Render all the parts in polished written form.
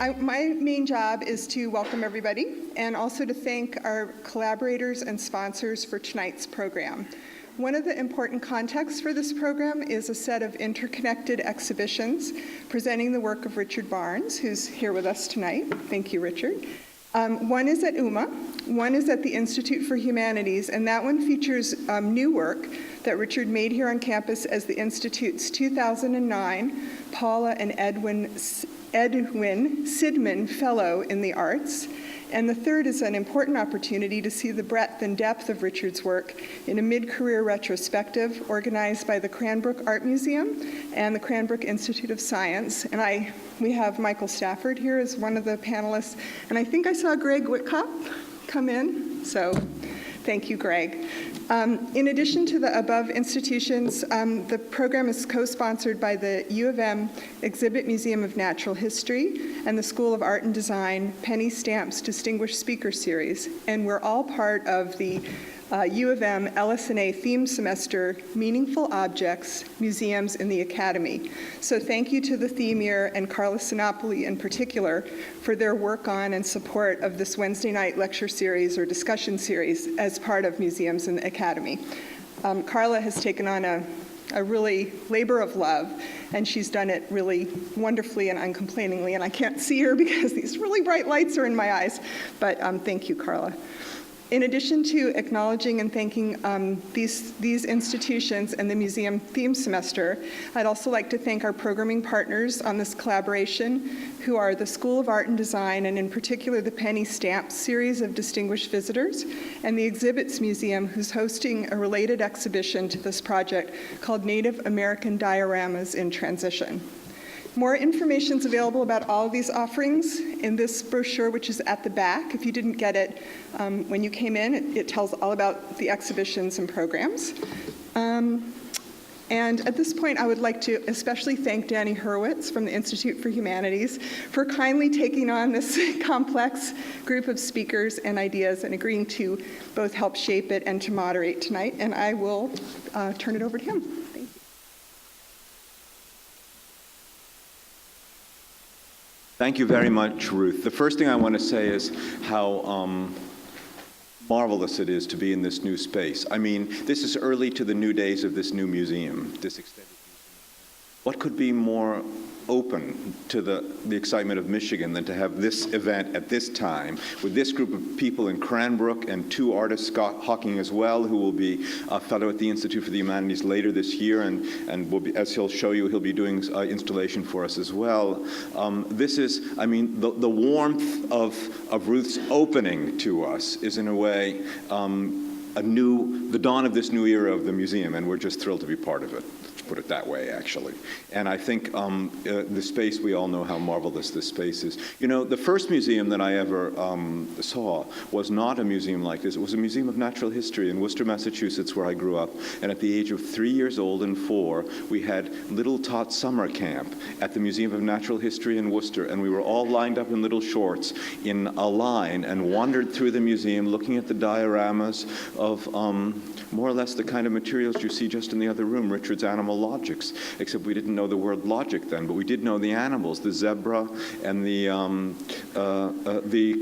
My main job is to welcome everybody and also to thank our collaborators and sponsors for tonight's program. One of the important contexts for this program is a set of interconnected exhibitions presenting the work of Richard Barnes, who's here with us tonight. Thank you, Richard. One is at UMA, one is at the Institute for Humanities, and that one features new work that Richard made here on campus as the Institute's 2009 Paula and Edwin Sidman Fellow in the Arts. And the third is an important opportunity to see the breadth and depth of Richard's work in a mid-career retrospective organized by the Cranbrook Art Museum and the Cranbrook Institute of Science. And we have Michael Stafford here as one of the panelists. And I think I saw Greg Whitcop come in, so thank you, Greg. In addition to the above institutions, the program is co-sponsored by the U of M Exhibit Museum of Natural History and the School of Art and Design Penny Stamp's Distinguished Speaker Series. And we're all part of the U of M LSA Theme Semester Meaningful Objects, Museums in the Academy. So thank you to the Theme Year and Carla Sinopoli in particular for their work on and support of this Wednesday night lecture series or discussion series as part of Museums in the Academy. Carla has taken on a really labor of love, and she's done it really wonderfully and uncomplainingly, and I can't see her because these really bright lights are in my eyes, but thank you, Carla. In addition to acknowledging and thanking these institutions and the museum theme semester, I'd also like to thank our programming partners on this collaboration, who are the School of Art and Design, and in particular the Penny Stamp series of distinguished visitors, and the Exhibits Museum, who's hosting a related exhibition to this project called Native American Dioramas in Transition. More information is available about all of these offerings in this brochure, which is at the back. If you didn't get it when you came in, it tells all about the exhibitions and programs. And at this point, I would like to especially thank Danny Hurwitz from the Institute for Humanities for kindly taking on this complex group of speakers and ideas and agreeing to both help shape it and to moderate tonight. And I will turn it over to him. Thank you very much, Ruth. The first thing I want to say is how marvelous it is to be in this new space. I mean, this is early to the new days of this new museum, this extended museum. What could be more open to the excitement of Michigan than to have this event at this time with this group of people in Cranbrook and two artists, Scott Hawking as well, who will be a fellow at the Institute for the Humanities later this year, and will be, as he'll show you, he'll be doing installation for us as well. This is, I mean, the warmth of Ruth's opening to us is in a way the dawn of this new era of the museum, and we're just thrilled to be part of it. Put it that way, actually. And I think the space, we all know how marvelous this space is. You know, the first museum that I ever saw was not a museum like this. It was a museum of natural history in Worcester, Massachusetts, where I grew up. And at the age of 3 years old and 4, we had Little Tot summer camp at the Museum of Natural History in Worcester. And we were all lined up in little shorts in a line and wandered through the museum looking at the dioramas of more or less the kind of materials you see just in the other room, Richard's animal logics, except we didn't know the word logic then, but we did know the animals, the zebra and the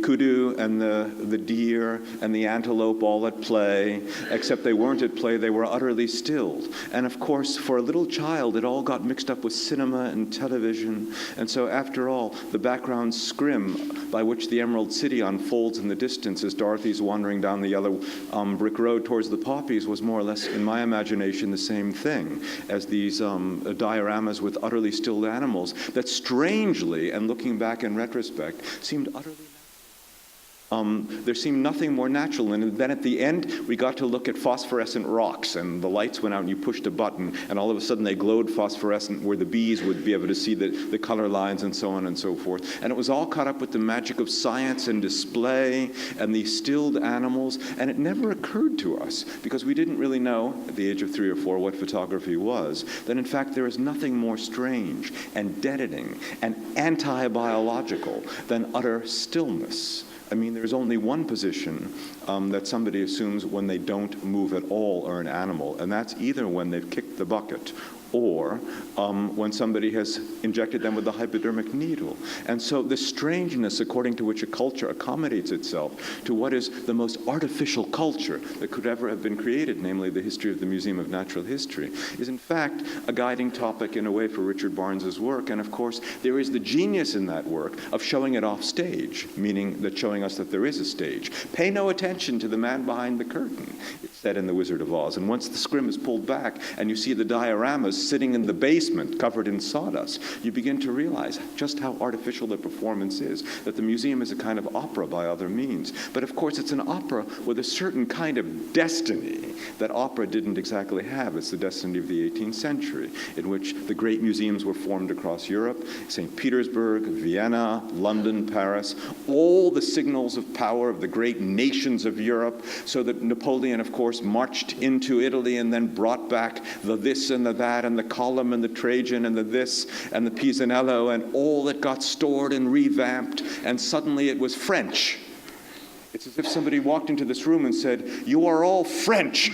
kudu and the deer and the antelope all at play, except they weren't at play, they were utterly stilled. And of course, for a little child, it all got mixed up with cinema and television. And so after all, the background scrim by which the Emerald City unfolds in the distance as Dorothy's wandering down the yellow brick road towards the poppies was more or less, in my imagination, the same thing as these dioramas with utterly stilled animals that strangely, and looking back in retrospect, seemed utterly there seemed nothing more natural. And then at the end, we got to look at phosphorescent rocks, and the lights went out and you pushed a button, and all of a sudden they glowed phosphorescent where the bees would be able to see the color lines and so on and so forth. And it was all caught up with the magic of science and display and these stilled animals, and it never occurred to us, because we didn't really know at the age of 3 or 4 what photography was, that in fact there is nothing more strange and deadening and anti-biological than utter stillness. I mean, there's only one position that somebody assumes when they don't move at all or an animal, and that's either when they've kicked the bucket or when somebody has injected them with a hypodermic needle. And so the strangeness according to which a culture accommodates itself to what is the most artificial culture that could ever have been created, namely the history of the Museum of Natural History, is in fact a guiding topic in a way for Richard Barnes's work. And of course, there is the genius in that work of showing it off stage, meaning that showing us that there is a stage. Pay no attention to the man behind the curtain, it's said in The Wizard of Oz. And once the scrim is pulled back and you see the dioramas sitting in the basement covered in sawdust, you begin to realize just how artificial the performance is, that the museum is a kind of opera by other means. But of course, it's an opera with a certain kind of destiny that opera didn't exactly have. It's the destiny of the 18th century, in which the great museums were formed across Europe, St. Petersburg, Vienna, London, Paris, all the signals of power of the great nations of Europe, so that Napoleon, of course, marched into Italy and then brought back the this and the that and the column and the Trajan and the this and the Pisanello and all that got stored and revamped, and suddenly it was French. It's as if somebody walked into this room and said, "You are all French."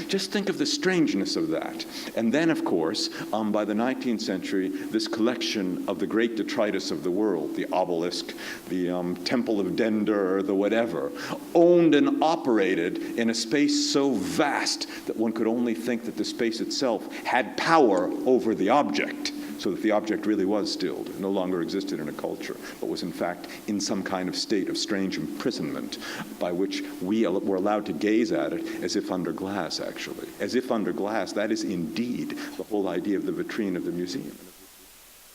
Just think of the strangeness of that. And then, of course, by the 19th century, this collection of the great detritus of the world, the obelisk, the Temple of Dender, the whatever, owned and operated in a space so vast that one could only think that the space itself had power over the object, so that the object really was stilled, no longer existed in a culture, but was in fact in some kind of state of strange imprisonment by which we were allowed to gaze at it as if under glass, actually. As if under glass, that is indeed the whole idea of the vitrine of the museum.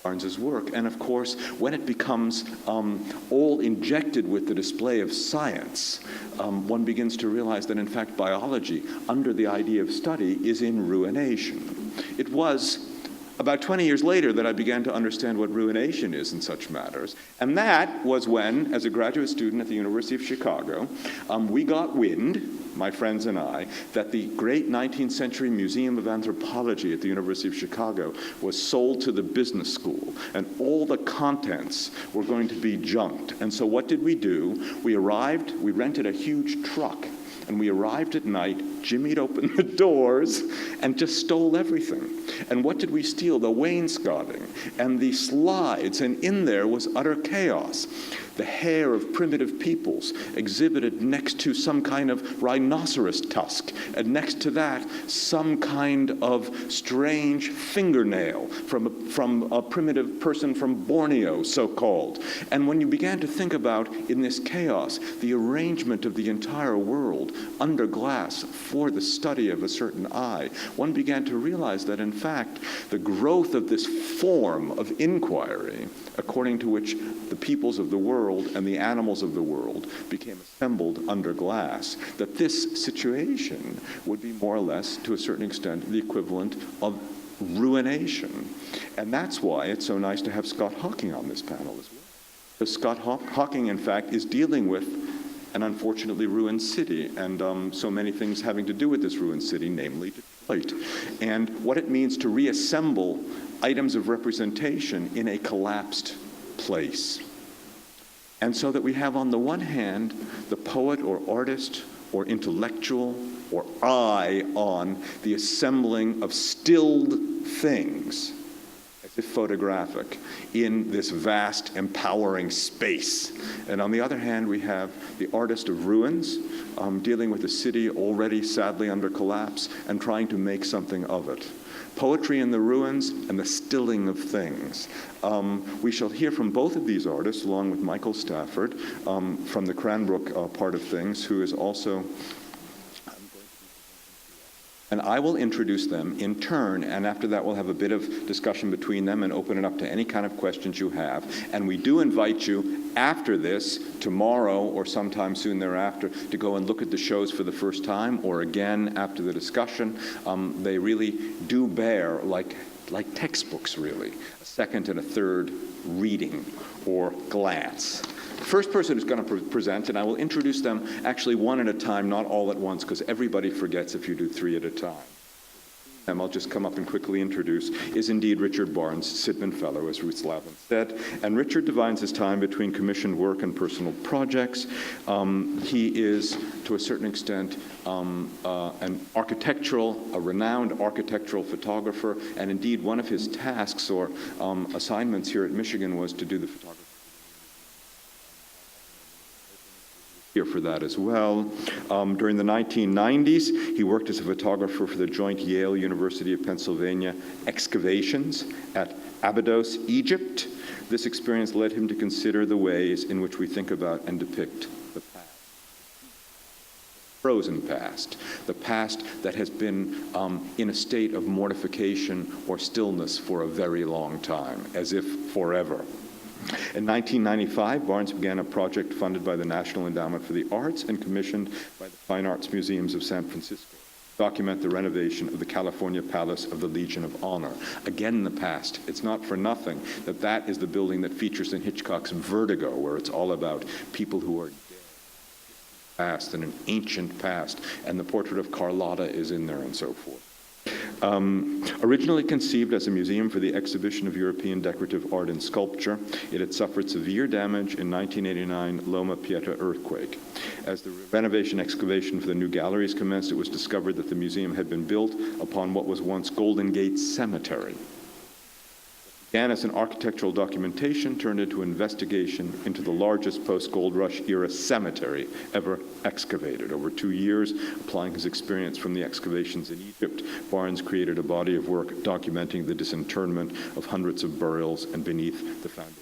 Barnes's work. And of course, when it becomes all injected with the display of science, one begins to realize that in fact biology, under the idea of study, is in ruination. It was about 20 years later that I began to understand what ruination is in such matters. And that was when, as a graduate student at the University of Chicago, we got wind, my friends and I, that the great 19th century Museum of Anthropology at the University of Chicago was sold to the business school, and all the contents were going to be junked. And so what did we do? We rented a huge truck, and we arrived at night, jimmied open the doors, and just stole everything. And what did we steal? The wainscoting and the slides, and in there was utter chaos. The hair of primitive peoples exhibited next to some kind of rhinoceros tusk, and next to that, some kind of strange fingernail from a primitive person from Borneo, so-called. And when you began to think about, in this chaos, the arrangement of the entire world under glass for the study of a certain eye, one began to realize that, in fact, the growth of this form of inquiry, according to which the peoples of the world and the animals of the world became assembled under glass, that this situation would be more or less, to a certain extent, the equivalent of ruination. And that's why it's so nice to have Scott Hawking on this panel as well. Because Scott Hawking, in fact, is dealing with an unfortunately ruined city, and so many things having to do with this ruined city, namely Detroit, and what it means to reassemble items of representation in a collapsed place. And so that we have, on the one hand, the poet or artist or intellectual or eye on the assembling of stilled things, as if photographic, in this vast, empowering space. And on the other hand, we have the artist of ruins, dealing with a city already sadly under collapse and trying to make something of it. Poetry in the ruins and the stilling of things. We shall hear from both of these artists, along with Michael Stafford, from the Cranbrook part of things, who is also... And I will introduce them in turn, and after that we'll have a bit of discussion between them and open it up to any kind of questions you have. And we do invite you after this, tomorrow or sometime soon thereafter, to go and look at the shows for the first time, or again after the discussion. They really do bear, like textbooks really, a second and a third reading or glance. First person who's going to present, and I will introduce them actually one at a time, not all at once, because everybody forgets if you do three at a time. I'll just come up and quickly introduce, is indeed Richard Barnes, Sidman Fellow, as Ruth Slavin said. And Richard divides his time between commissioned work and personal projects. He is, to a certain extent, a renowned architectural photographer, and indeed one of his tasks or assignments here at Michigan was to do the photography. Here for that as well. During the 1990s, he worked as a photographer for the joint Yale University of Pennsylvania excavations at Abydos, Egypt. This experience led him to consider the ways in which we think about and depict the past. Frozen past, the past that has been in a state of mortification or stillness for a very long time, as if forever. In 1995, Barnes began a project funded by the National Endowment for the Arts and commissioned by the Fine Arts Museums of San Francisco to document the renovation of the California Palace of the Legion of Honor. Again, in the past, it's not for nothing that that is the building that features in Hitchcock's Vertigo, where it's all about people who are dead, past, and an ancient past, and the portrait of Carlotta is in there and so forth. Originally conceived as a museum for the exhibition of European decorative art and sculpture, it had suffered severe damage in 1989 Loma Prieta earthquake. As the renovation excavation for the new galleries commenced, it was discovered that the museum had been built upon what was once Golden Gate Cemetery. Began as an architectural documentation, turned into investigation into the largest post-Gold Rush era cemetery ever excavated. Over 2 years, applying his experience from the excavations in Egypt, Barnes created a body of work documenting the disinterment of hundreds of burials and beneath the foundation.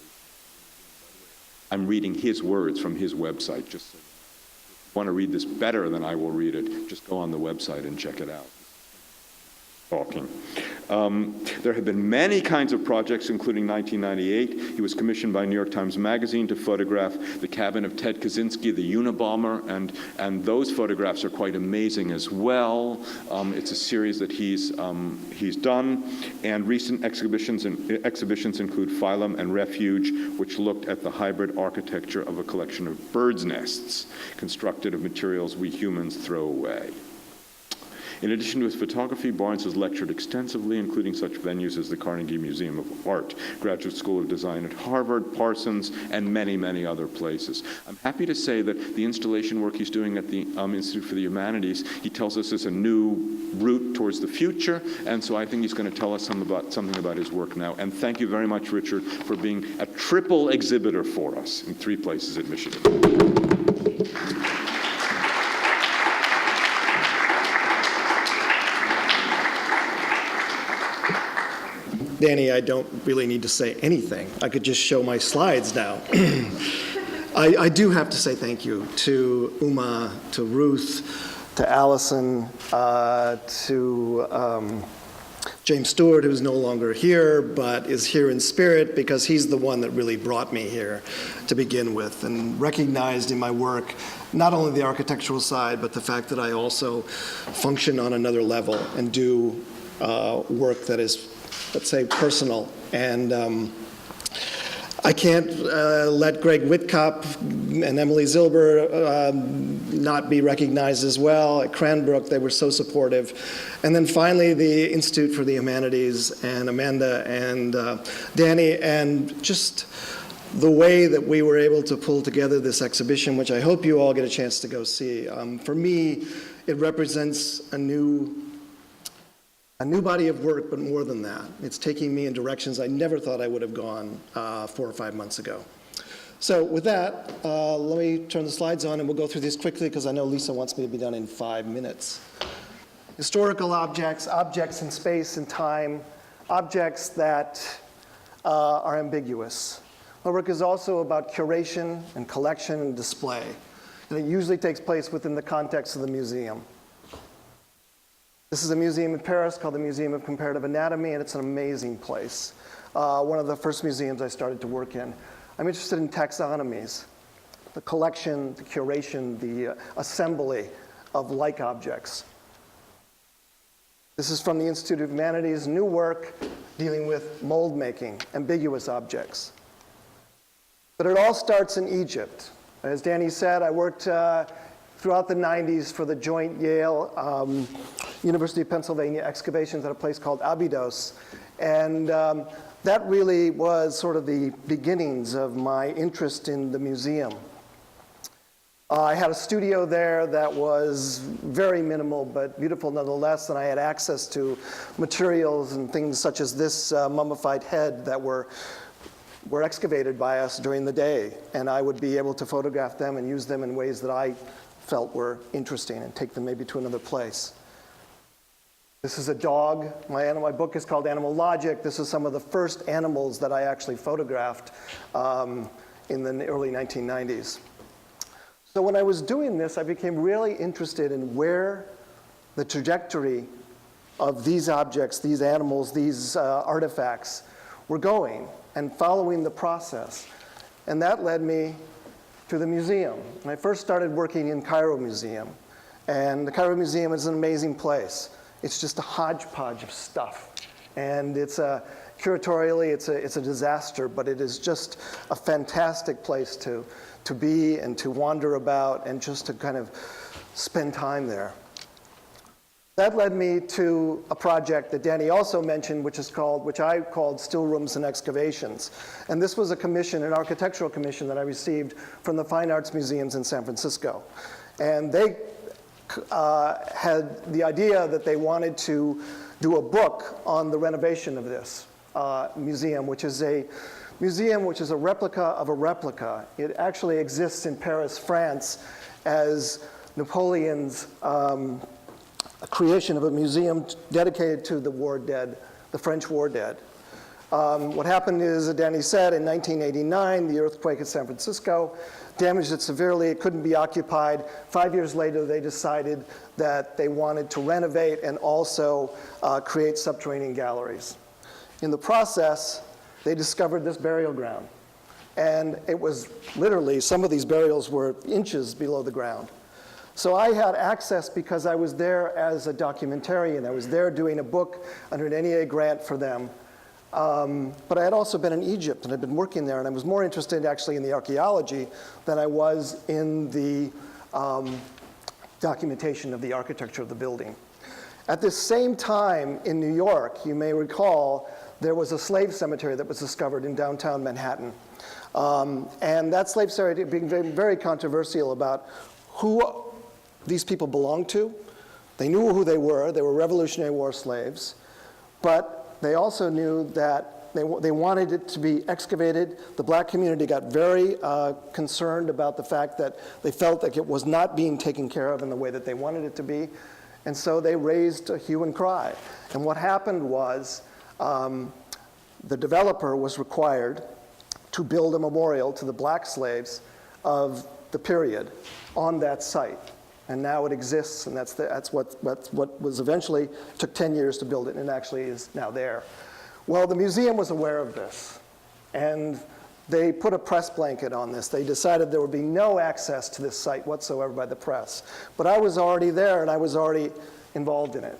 I'm reading his words from his website. Just so if you want to read this better than I will read it, just go on the website and check it out. Talking. There have been many kinds of projects, including 1998. He was commissioned by New York Times Magazine to photograph the cabin of Ted Kaczynski, the Unabomber, and those photographs are quite amazing as well. It's a series that he's done, and recent exhibitions include Phylum and Refuge, which looked at the hybrid architecture of a collection of birds' nests constructed of materials we humans throw away. In addition to his photography, Barnes has lectured extensively, including such venues as the Carnegie Museum of Art, Graduate School of Design at Harvard, Parsons, and many, many other places. I'm happy to say that the installation work he's doing at the Institute for the Humanities, he tells us is a new route towards the future, and so I think he's going to tell us something about his work now. And thank you very much, Richard, for being a triple exhibitor for us in 3 places at Michigan. Danny, I don't really need to say anything. I could just show my slides now. I do have to say thank you to Uma, to Ruth, to Allison, to James Stewart, who's no longer here, but is here in spirit because he's the one that really brought me here to begin with and recognized in my work not only the architectural side, but the fact that I also function on another level and do work that is, let's say, personal. And I can't let Greg Whitkop and Emily Zilber not be recognized as well. At Cranbrook, they were so supportive. And then finally, the Institute for the Humanities and Amanda and Danny, and just the way that we were able to pull together this exhibition, which I hope you all get a chance to go see. For me, it represents a new body of work, but more than that. It's taking me in directions I never thought I would have gone 4 or 5 months ago. So with that, let me turn the slides on and we'll go through these quickly because I know Lisa wants me to be done in 5 minutes. Historical objects, objects in space and time, objects that are ambiguous. My work is also about curation and collection and display. And it usually takes place within the context of the museum. This is a museum in Paris called the Museum of Comparative Anatomy, and it's an amazing place. One of the first museums I started to work in. I'm interested in taxonomies, the collection, the curation, the assembly of like objects. This is from the Institute of Humanities, new work dealing with mold making, ambiguous objects. But it all starts in Egypt. As Danny said, I worked throughout the 90s for the joint Yale University of Pennsylvania excavations at a place called Abydos. And that really was sort of the beginnings of my interest in the museum. I had a studio there that was very minimal but beautiful nonetheless, and I had access to materials and things such as this mummified head that were excavated by us during the day, and I would be able to photograph them and use them in ways that I felt were interesting and take them maybe to another place. This is a dog. My book is called Animal Logic. This is some of the first animals that I actually photographed in the early 1990s. So when I was doing this, I became really interested in where the trajectory of these objects, these animals, these artifacts were going, and following the process. And that led me to the museum. And I first started working in Cairo Museum. And the Cairo Museum is an amazing place. It's just a hodgepodge of stuff. And it's curatorially, it's a disaster, but it is just a fantastic place to be and to wander about and just to kind of spend time there. That led me to a project that Danny also mentioned, which I called Still Rooms and Excavations. And this was a commission, an architectural commission that I received from the Fine Arts Museums in San Francisco. And they had the idea that they wanted to do a book on the renovation of this museum, which is a replica of a replica. It actually exists in Paris, France, as Napoleon's creation of a museum dedicated to the war dead, the French war dead. What happened is, as Danny said, in 1989, the earthquake in San Francisco damaged it severely. It couldn't be occupied. 5 years later, they decided that they wanted to renovate and also create subterranean galleries. In the process, they discovered this burial ground. And it was literally, some of these burials were inches below the ground. So I had access because I was there as a documentarian. I was there doing a book under an NEA grant for them. But I had also been in Egypt, and I'd been working there, and I was more interested actually in the archaeology than I was in the documentation of the architecture of the building. At this same time in New York, you may recall, there was a slave cemetery that was discovered in downtown Manhattan. And that slave cemetery being very controversial about who these people belonged to. They knew who they were Revolutionary War slaves, but they also knew that they wanted it to be excavated. The black community got very concerned about the fact that they felt like it was not being taken care of in the way that they wanted it to be, and so they raised a hue and cry. And what happened was the developer was required to build a memorial to the black slaves of the period on that site. And now it exists, and that's what was eventually, took 10 years to build it, and it actually is now there. Well, the museum was aware of this, and they put a press blanket on this. They decided there would be no access to this site whatsoever by the press. But I was already there, and I was already involved in it.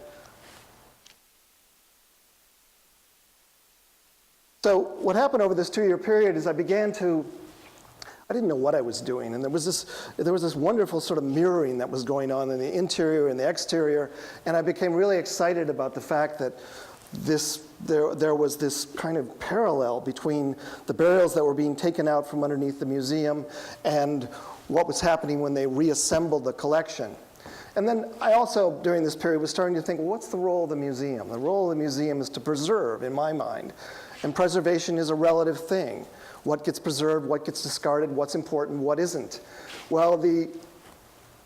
So what happened over this 2-year period is I didn't know what I was doing, and there was this wonderful sort of mirroring that was going on in the interior and the exterior, and I became really excited about the fact that there was this kind of parallel between the burials that were being taken out from underneath the museum and what was happening when they reassembled the collection. And then I also, during this period, was starting to think, well, what's the role of the museum? The role of the museum is to preserve, in my mind, and preservation is a relative thing. What gets preserved, what gets discarded, what's important, what isn't. Well, the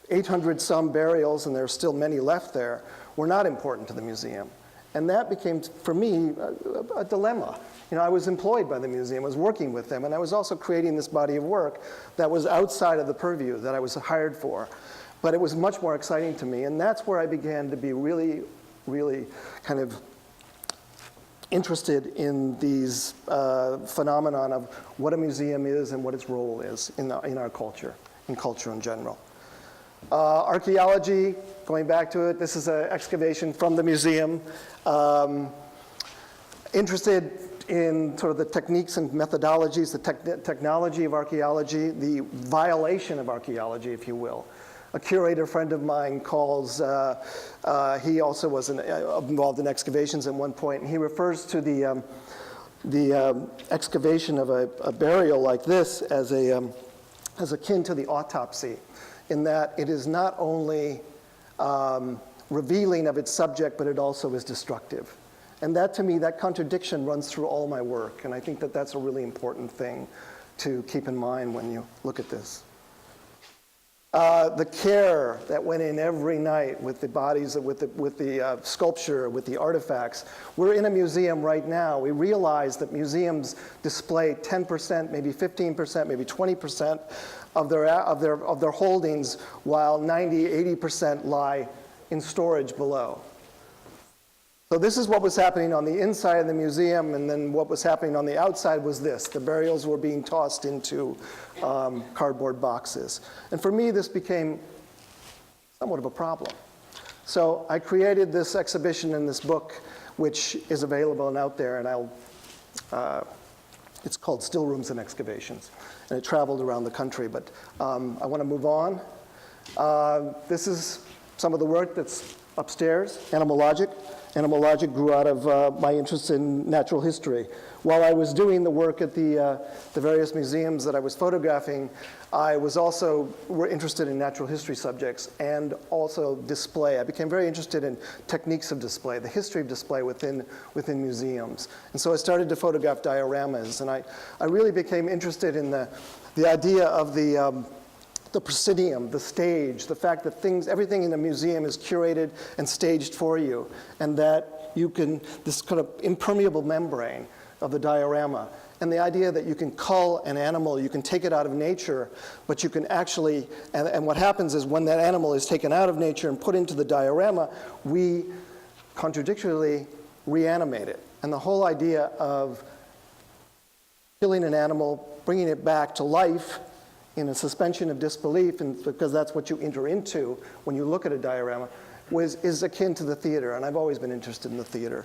800-some burials, and there are still many left there, were not important to the museum. And that became, for me, a dilemma. You know, I was employed by the museum, I was working with them, and I was also creating this body of work that was outside of the purview that I was hired for. But it was much more exciting to me, and that's where I began to be really, really kind of interested in these phenomenon of what a museum is and what its role is in our culture, in culture in general. Archaeology, going back to it, this is an excavation from the museum. Interested in sort of the techniques and methodologies, the technology of archaeology, the violation of archaeology, if you will. a curator friend of mine calls, he also was involved in excavations at one point, and he refers to the excavation of a burial like this as akin to the autopsy, in that it is not only revealing of its subject, but it also is destructive. And that, to me, that contradiction runs through all my work, and I think that that's a really important thing to keep in mind when you look at this. The care that went in every night with the bodies, with the sculpture, with the artifacts. We're in a museum right now. We realize that museums display 10%, maybe 15%, maybe 20% of their holdings, while 90, 80% lie in storage below. So this is what was happening on the inside of the museum, and then what was happening on the outside was this. The burials were being tossed into cardboard boxes. And for me, this became somewhat of a problem. So I created this exhibition in this book, which is available and out there, and it's called Still Rooms and Excavations. And it traveled around the country, but I want to move on. This is some of the work that's upstairs, Animal Logic. Animal Logic grew out of my interest in natural history. While I was doing the work at the various museums that I was photographing, I was also interested in natural history subjects and also display. I became very interested in techniques of display, the history of display within museums. And so I started to photograph dioramas, and I really became interested in the idea of the proscenium, the stage, the fact that everything in a museum is curated and staged for you, and that you can, this kind of impermeable membrane of the diorama, and the idea that you can cull an animal, you can take it out of nature, but you can actually, and what happens is when that animal is taken out of nature and put into the diorama, we contradictorily reanimate it. And the whole idea of killing an animal, bringing it back to life, in a suspension of disbelief, and because that's what you enter into when you look at a diorama, is akin to the theater, and I've always been interested in the theater.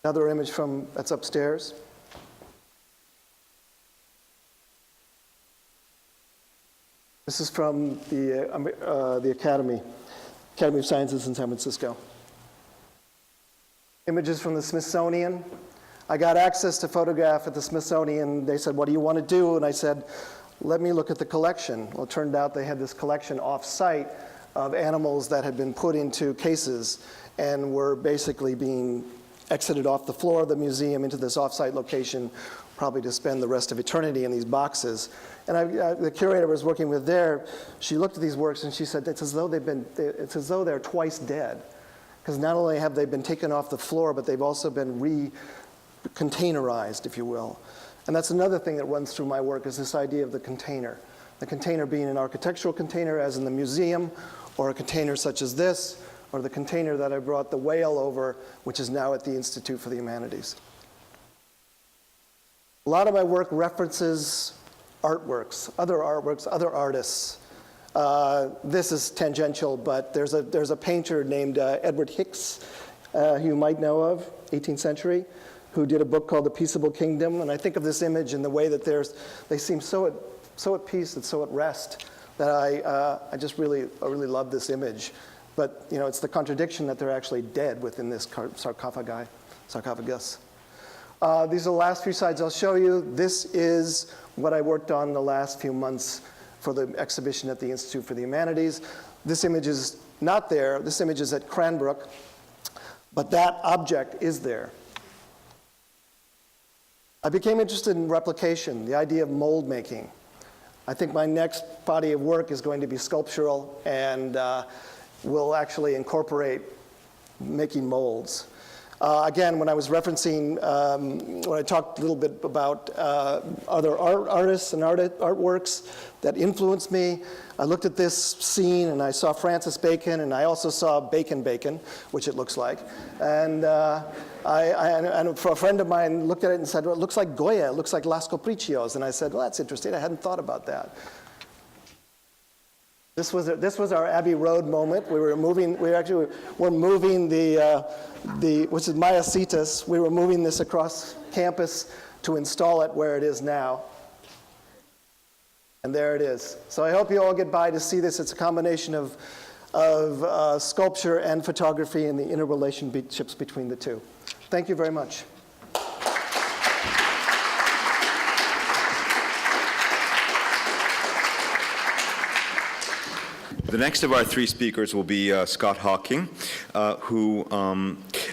Another image that's upstairs. This is from the Academy of Sciences in San Francisco. Images from the Smithsonian. I got access to photograph at the Smithsonian. They said, what do you want to do? And I said, let me look at the collection. Well, it turned out they had this collection off-site of animals that had been put into cases and were basically being exited off the floor of the museum into this off-site location, probably to spend the rest of eternity in these boxes. And the curator I was working with there, she looked at these works and she said, it's as though they're twice dead. Because not only have they been taken off the floor, but they've also been re-containerized, if you will. And that's another thing that runs through my work, is this idea of the container. The container being an architectural container, as in the museum, or a container such as this, or the container that I brought the whale over, which is now at the Institute for the Humanities. A lot of my work references artworks, other artists. This is tangential, but there's a painter named Edward Hicks, who you might know of, 18th century, who did a book called The Peaceable Kingdom. And I think of this image in the way that they seem so at peace and so at rest that I just really love this image. But it's the contradiction that they're actually dead within this sarcophagus. These are the last few slides I'll show you. This is what I worked on the last few months for the exhibition at the Institute for the Humanities. This image is not there. This image is at Cranbrook, but that object is there. I became interested in replication, the idea of mold making. I think my next body of work is going to be sculptural and will actually incorporate making molds. Again, when I was referencing, when I talked a little bit about other artists and artworks that influenced me, I looked at this scene and I saw Francis Bacon, and I also saw Bacon, which it looks like. And and for a friend of mine looked at it and said, well, it looks like Goya, it looks like Las Capriccios. And I said, well, that's interesting, I hadn't thought about that. This was our Abbey Road moment. We're moving the which is Mayacitas. We were moving this across campus to install it where it is now. And there it is. So I hope you all get by to see this. It's a combination of sculpture and photography and the interrelationships between the two. Thank you very much. The next of our three speakers will be Scott Hawking, who,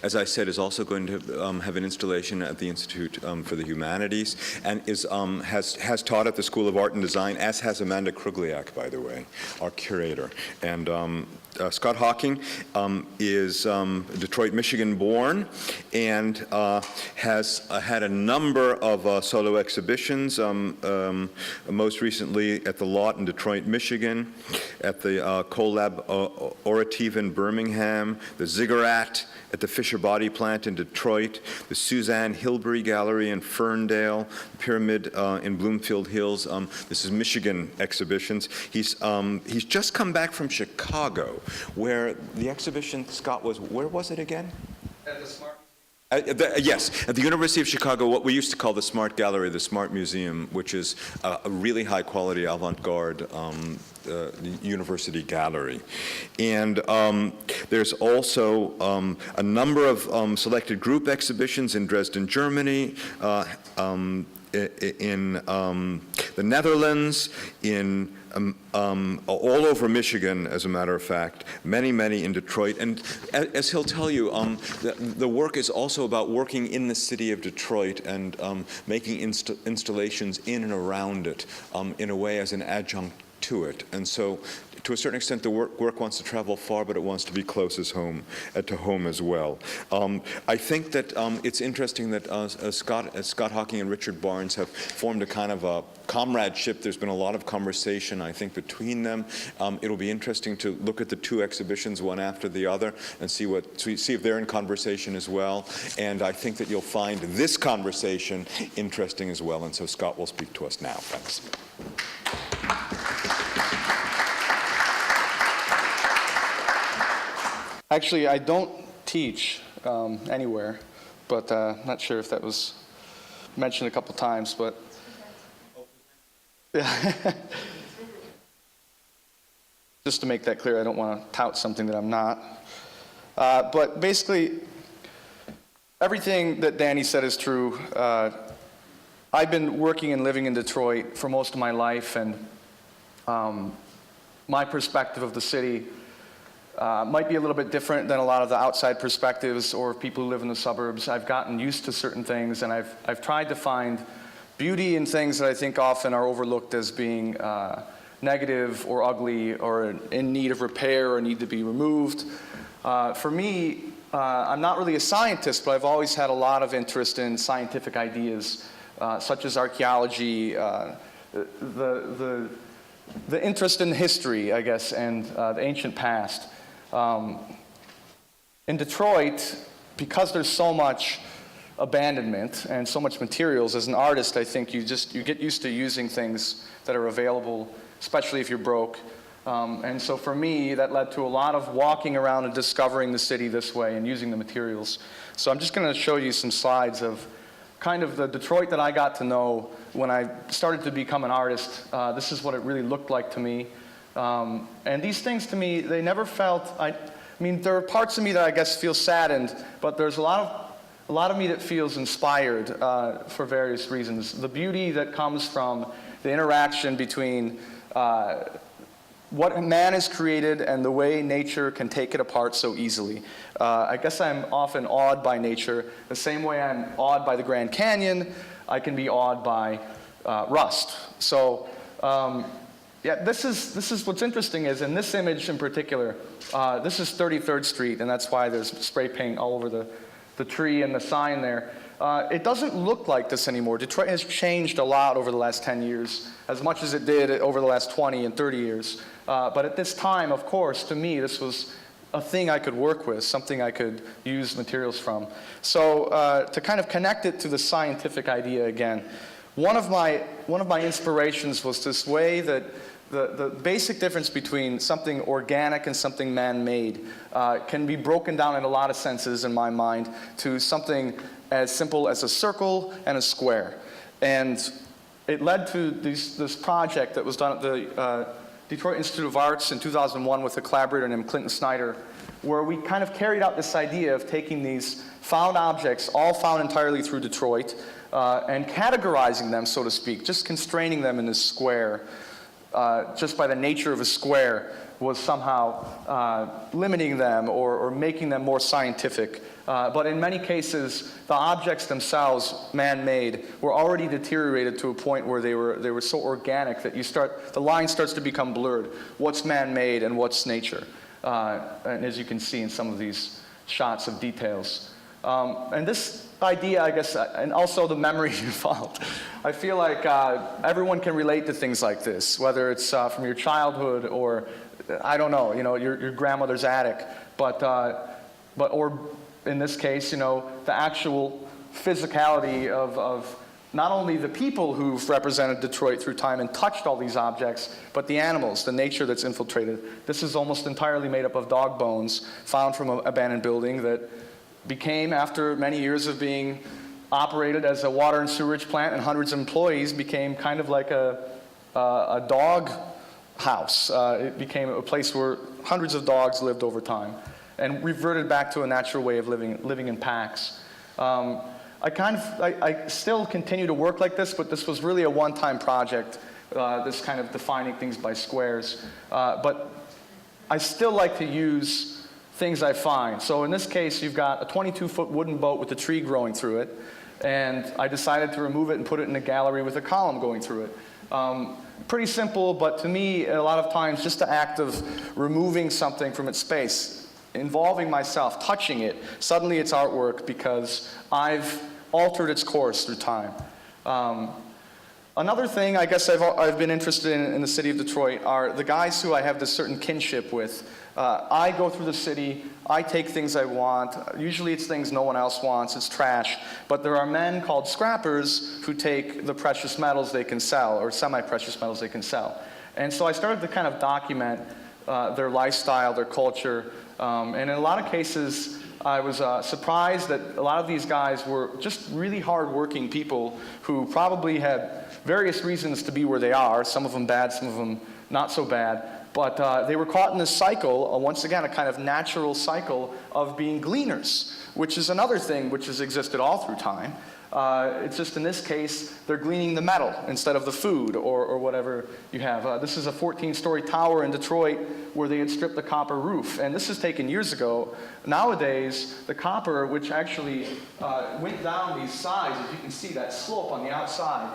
as I said, is also going to have an installation at the Institute for the Humanities, and has taught at the School of Art and Design, as has Amanda Krugliak, by the way, our curator. And Scott Hawking is Detroit, Michigan born, and has had a number of solo exhibitions, most recently at the Lot in Detroit, Michigan, at the Collab Orative in Birmingham, the Ziggurat at the Fisher Body Plant in Detroit, the Suzanne Hilbury Gallery in Ferndale, the Pyramid in Bloomfield Hills. This is Michigan exhibitions. He's just come back from Chicago, where the exhibition, Scott, where was it again? At the Smart. Yes, at the University of Chicago, what we used to call the Smart Gallery, the Smart Museum, which is a really high-quality avant-garde university gallery. And there's also a number of selected group exhibitions in Dresden, Germany, in the Netherlands, in all over Michigan, as a matter of fact, many in Detroit. And as he'll tell you, the work is also about working in the city of Detroit and making installations in and around it in a way as an adjunct to it. And so, to a certain extent, the work wants to travel far, but it wants to be close to home as well. I think that it's interesting that Scott Hawking and Richard Barnes have formed a kind of a comradeship. There's been a lot of conversation, I think, between them. It'll be interesting to look at the two exhibitions, one after the other, and see if they're in conversation as well. And I think that you'll find this conversation interesting as well. And so Scott will speak to us now. Thanks. Actually, I don't teach anywhere, but not sure if that was mentioned a couple times, but yeah. Just to make that clear, I don't want to tout something that I'm not. But basically, everything that Danny said is true. I've been working and living in Detroit for most of my life, and my perspective of the city might be a little bit different than a lot of the outside perspectives or people who live in the suburbs. I've gotten used to certain things, and I've tried to find beauty in things that I think often are overlooked as being negative or ugly or in need of repair or need to be removed. For me, I'm not really a scientist, but I've always had a lot of interest in scientific ideas, such as archaeology, the interest in history, I guess, and the ancient past. In Detroit, because there's so much abandonment and so much materials, as an artist, I think you get used to using things that are available, especially if you're broke. And so for me, that led to a lot of walking around and discovering the city this way and using the materials. So I'm just going to show you some slides of kind of the Detroit that I got to know when I started to become an artist. This is what it really looked like to me. And these things to me, they never felt, I mean, there are parts of me that I guess feel saddened, but there's a lot of me that feels inspired for various reasons. The beauty that comes from the interaction between what man has created and the way nature can take it apart so easily. I guess I'm often awed by nature. The same way I'm awed by the Grand Canyon, I can be awed by rust. So yeah, this is what's interesting is in this image in particular, this is 33rd Street, and that's why there's spray paint all over the tree and the sign there. It doesn't look like this anymore. Detroit has changed a lot over the last 10 years, as much as it did over the last 20 and 30 years. But at this time, of course, to me, this was a thing I could work with, something I could use materials from. So to kind of connect it to the scientific idea again, one of my inspirations was this way that the basic difference between something organic and something man-made can be broken down in a lot of senses in my mind to something as simple as a circle and a square. And it led to this project that was done at the Detroit Institute of Arts in 2001 with a collaborator named Clinton Snyder, where we kind of carried out this idea of taking these found objects, all found entirely through Detroit, and categorizing them, so to speak, just constraining them in this square, just by the nature of a square, was somehow limiting them or making them more scientific. But in many cases, the objects themselves, man-made, were already deteriorated to a point where they were so organic that the line starts to become blurred. What's man-made and what's nature? And as you can see in some of these shots of details. And this idea, I guess, and also the memory involved, I feel like everyone can relate to things like this, whether it's from your childhood or, I don't know, your grandmother's attic, or in this case, the actual physicality of not only the people who've represented Detroit through time and touched all these objects, but the animals, the nature that's infiltrated. This is almost entirely made up of dog bones found from an abandoned building that became, after many years of being operated as a water and sewerage plant and hundreds of employees, became kind of like a dog house. It became a place where hundreds of dogs lived over time and reverted back to a natural way of living in packs. I still continue to work like this, but this was really a one-time project, this kind of defining things by squares. But I still like to use things I find. So in this case, you've got a 22-foot wooden boat with a tree growing through it, and I decided to remove it and put it in a gallery with a column going through it. Pretty simple, but to me, a lot of times, just the act of removing something from its space, involving myself, touching it, suddenly it's artwork because I've altered its course through time. Another thing I guess I've been interested in the city of Detroit are the guys who I have this certain kinship with. I go through the city, I take things I want. Usually it's things no one else wants, it's trash. But there are men called scrappers who take the precious metals they can sell, or semi-precious metals they can sell. And so I started to kind of document their lifestyle, their culture. And in a lot of cases, I was surprised that a lot of these guys were just really hard-working people who probably had various reasons to be where they are, some of them bad, some of them not so bad. But they were caught in this cycle, once again, a kind of natural cycle of being gleaners, which is another thing which has existed all through time. It's just in this case, they're gleaning the metal instead of the food or whatever you have. This is a 14-story tower in Detroit where they had stripped the copper roof. And this is taken years ago. Nowadays, the copper, which actually went down these sides, as you can see, that slope on the outside,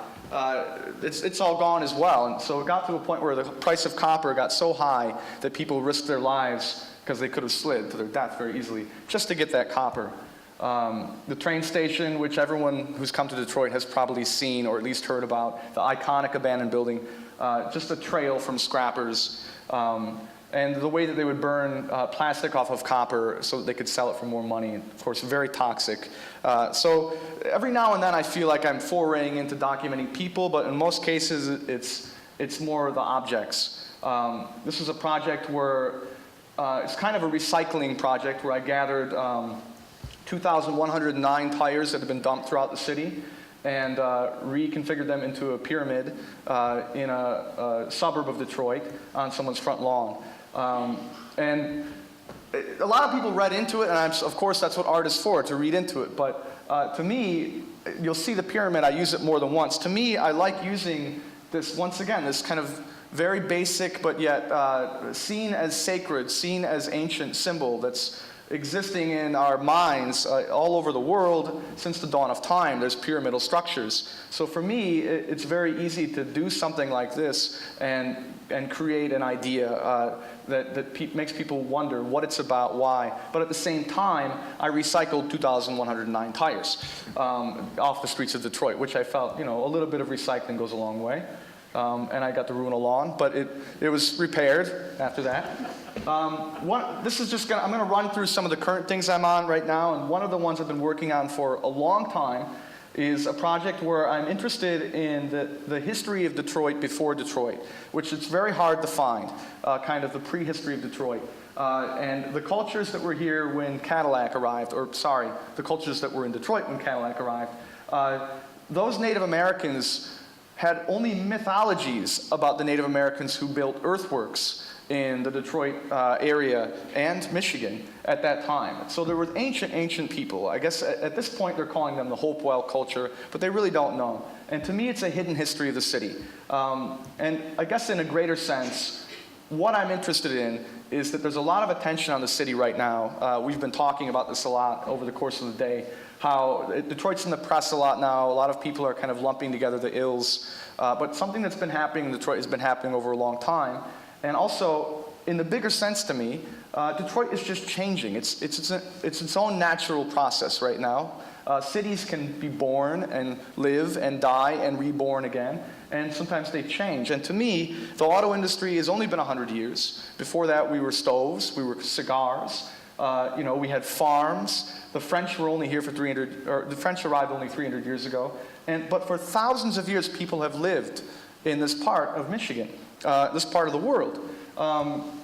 it's all gone as well. And so it got to a point where the price of copper got so high that people risked their lives because they could have slid to their death very easily just to get that copper. The train station, which everyone who's come to Detroit has probably seen or at least heard about, the iconic abandoned building, just a trail from scrappers, and the way that they would burn plastic off of copper so that they could sell it for more money, and of course very toxic. So every now and then I feel like I'm foraying into documenting people, but in most cases it's more the objects. This is a project where it's kind of a recycling project where I gathered 2,109 tires that had been dumped throughout the city and reconfigured them into a pyramid in a suburb of Detroit on someone's front lawn. And a lot of people read into it, and of course that's what art is for, to read into it. But to me, you'll see the pyramid, I use it more than once. To me, I like using this, once again, this kind of very basic but yet seen as sacred, seen as ancient symbol that's existing in our minds all over the world since the dawn of time. There's pyramidal structures. So for me, it's very easy to do something like this and create an idea that makes people wonder what it's about, why. But at the same time, I recycled 2,109 tires off the streets of Detroit, which I felt, a little bit of recycling goes a long way. And I got to ruin a lawn, but it was repaired after that. I'm going to run through some of the current things I'm on right now, and one of the ones I've been working on for a long time is a project where I'm interested in the history of Detroit before Detroit, which it's very hard to find, kind of the prehistory of Detroit. And the cultures that were here when Cadillac arrived, or sorry, the cultures that were in Detroit when Cadillac arrived, those Native Americans had only mythologies about the Native Americans who built earthworks in the Detroit area and Michigan at that time. So there were ancient people. I guess at this point they're calling them the Hopewell culture, but they really don't know. And to me, it's a hidden history of the city. And I guess in a greater sense, what I'm interested in is that there's a lot of attention on the city right now. We've been talking about this a lot over the course of the day, how Detroit's in the press a lot now. A lot of people are kind of lumping together the ills. But something that's been happening in Detroit has been happening over a long time. And also, in the bigger sense to me, Detroit is just changing. It's its own natural process right now. Cities can be born and live and die and reborn again, and sometimes they change. And to me, the auto industry has only been 100 years. Before that, we were stoves, we were cigars, we had farms. The French were only here for the French arrived only 300 years ago. But for thousands of years, people have lived in this part of Michigan. This part of the world.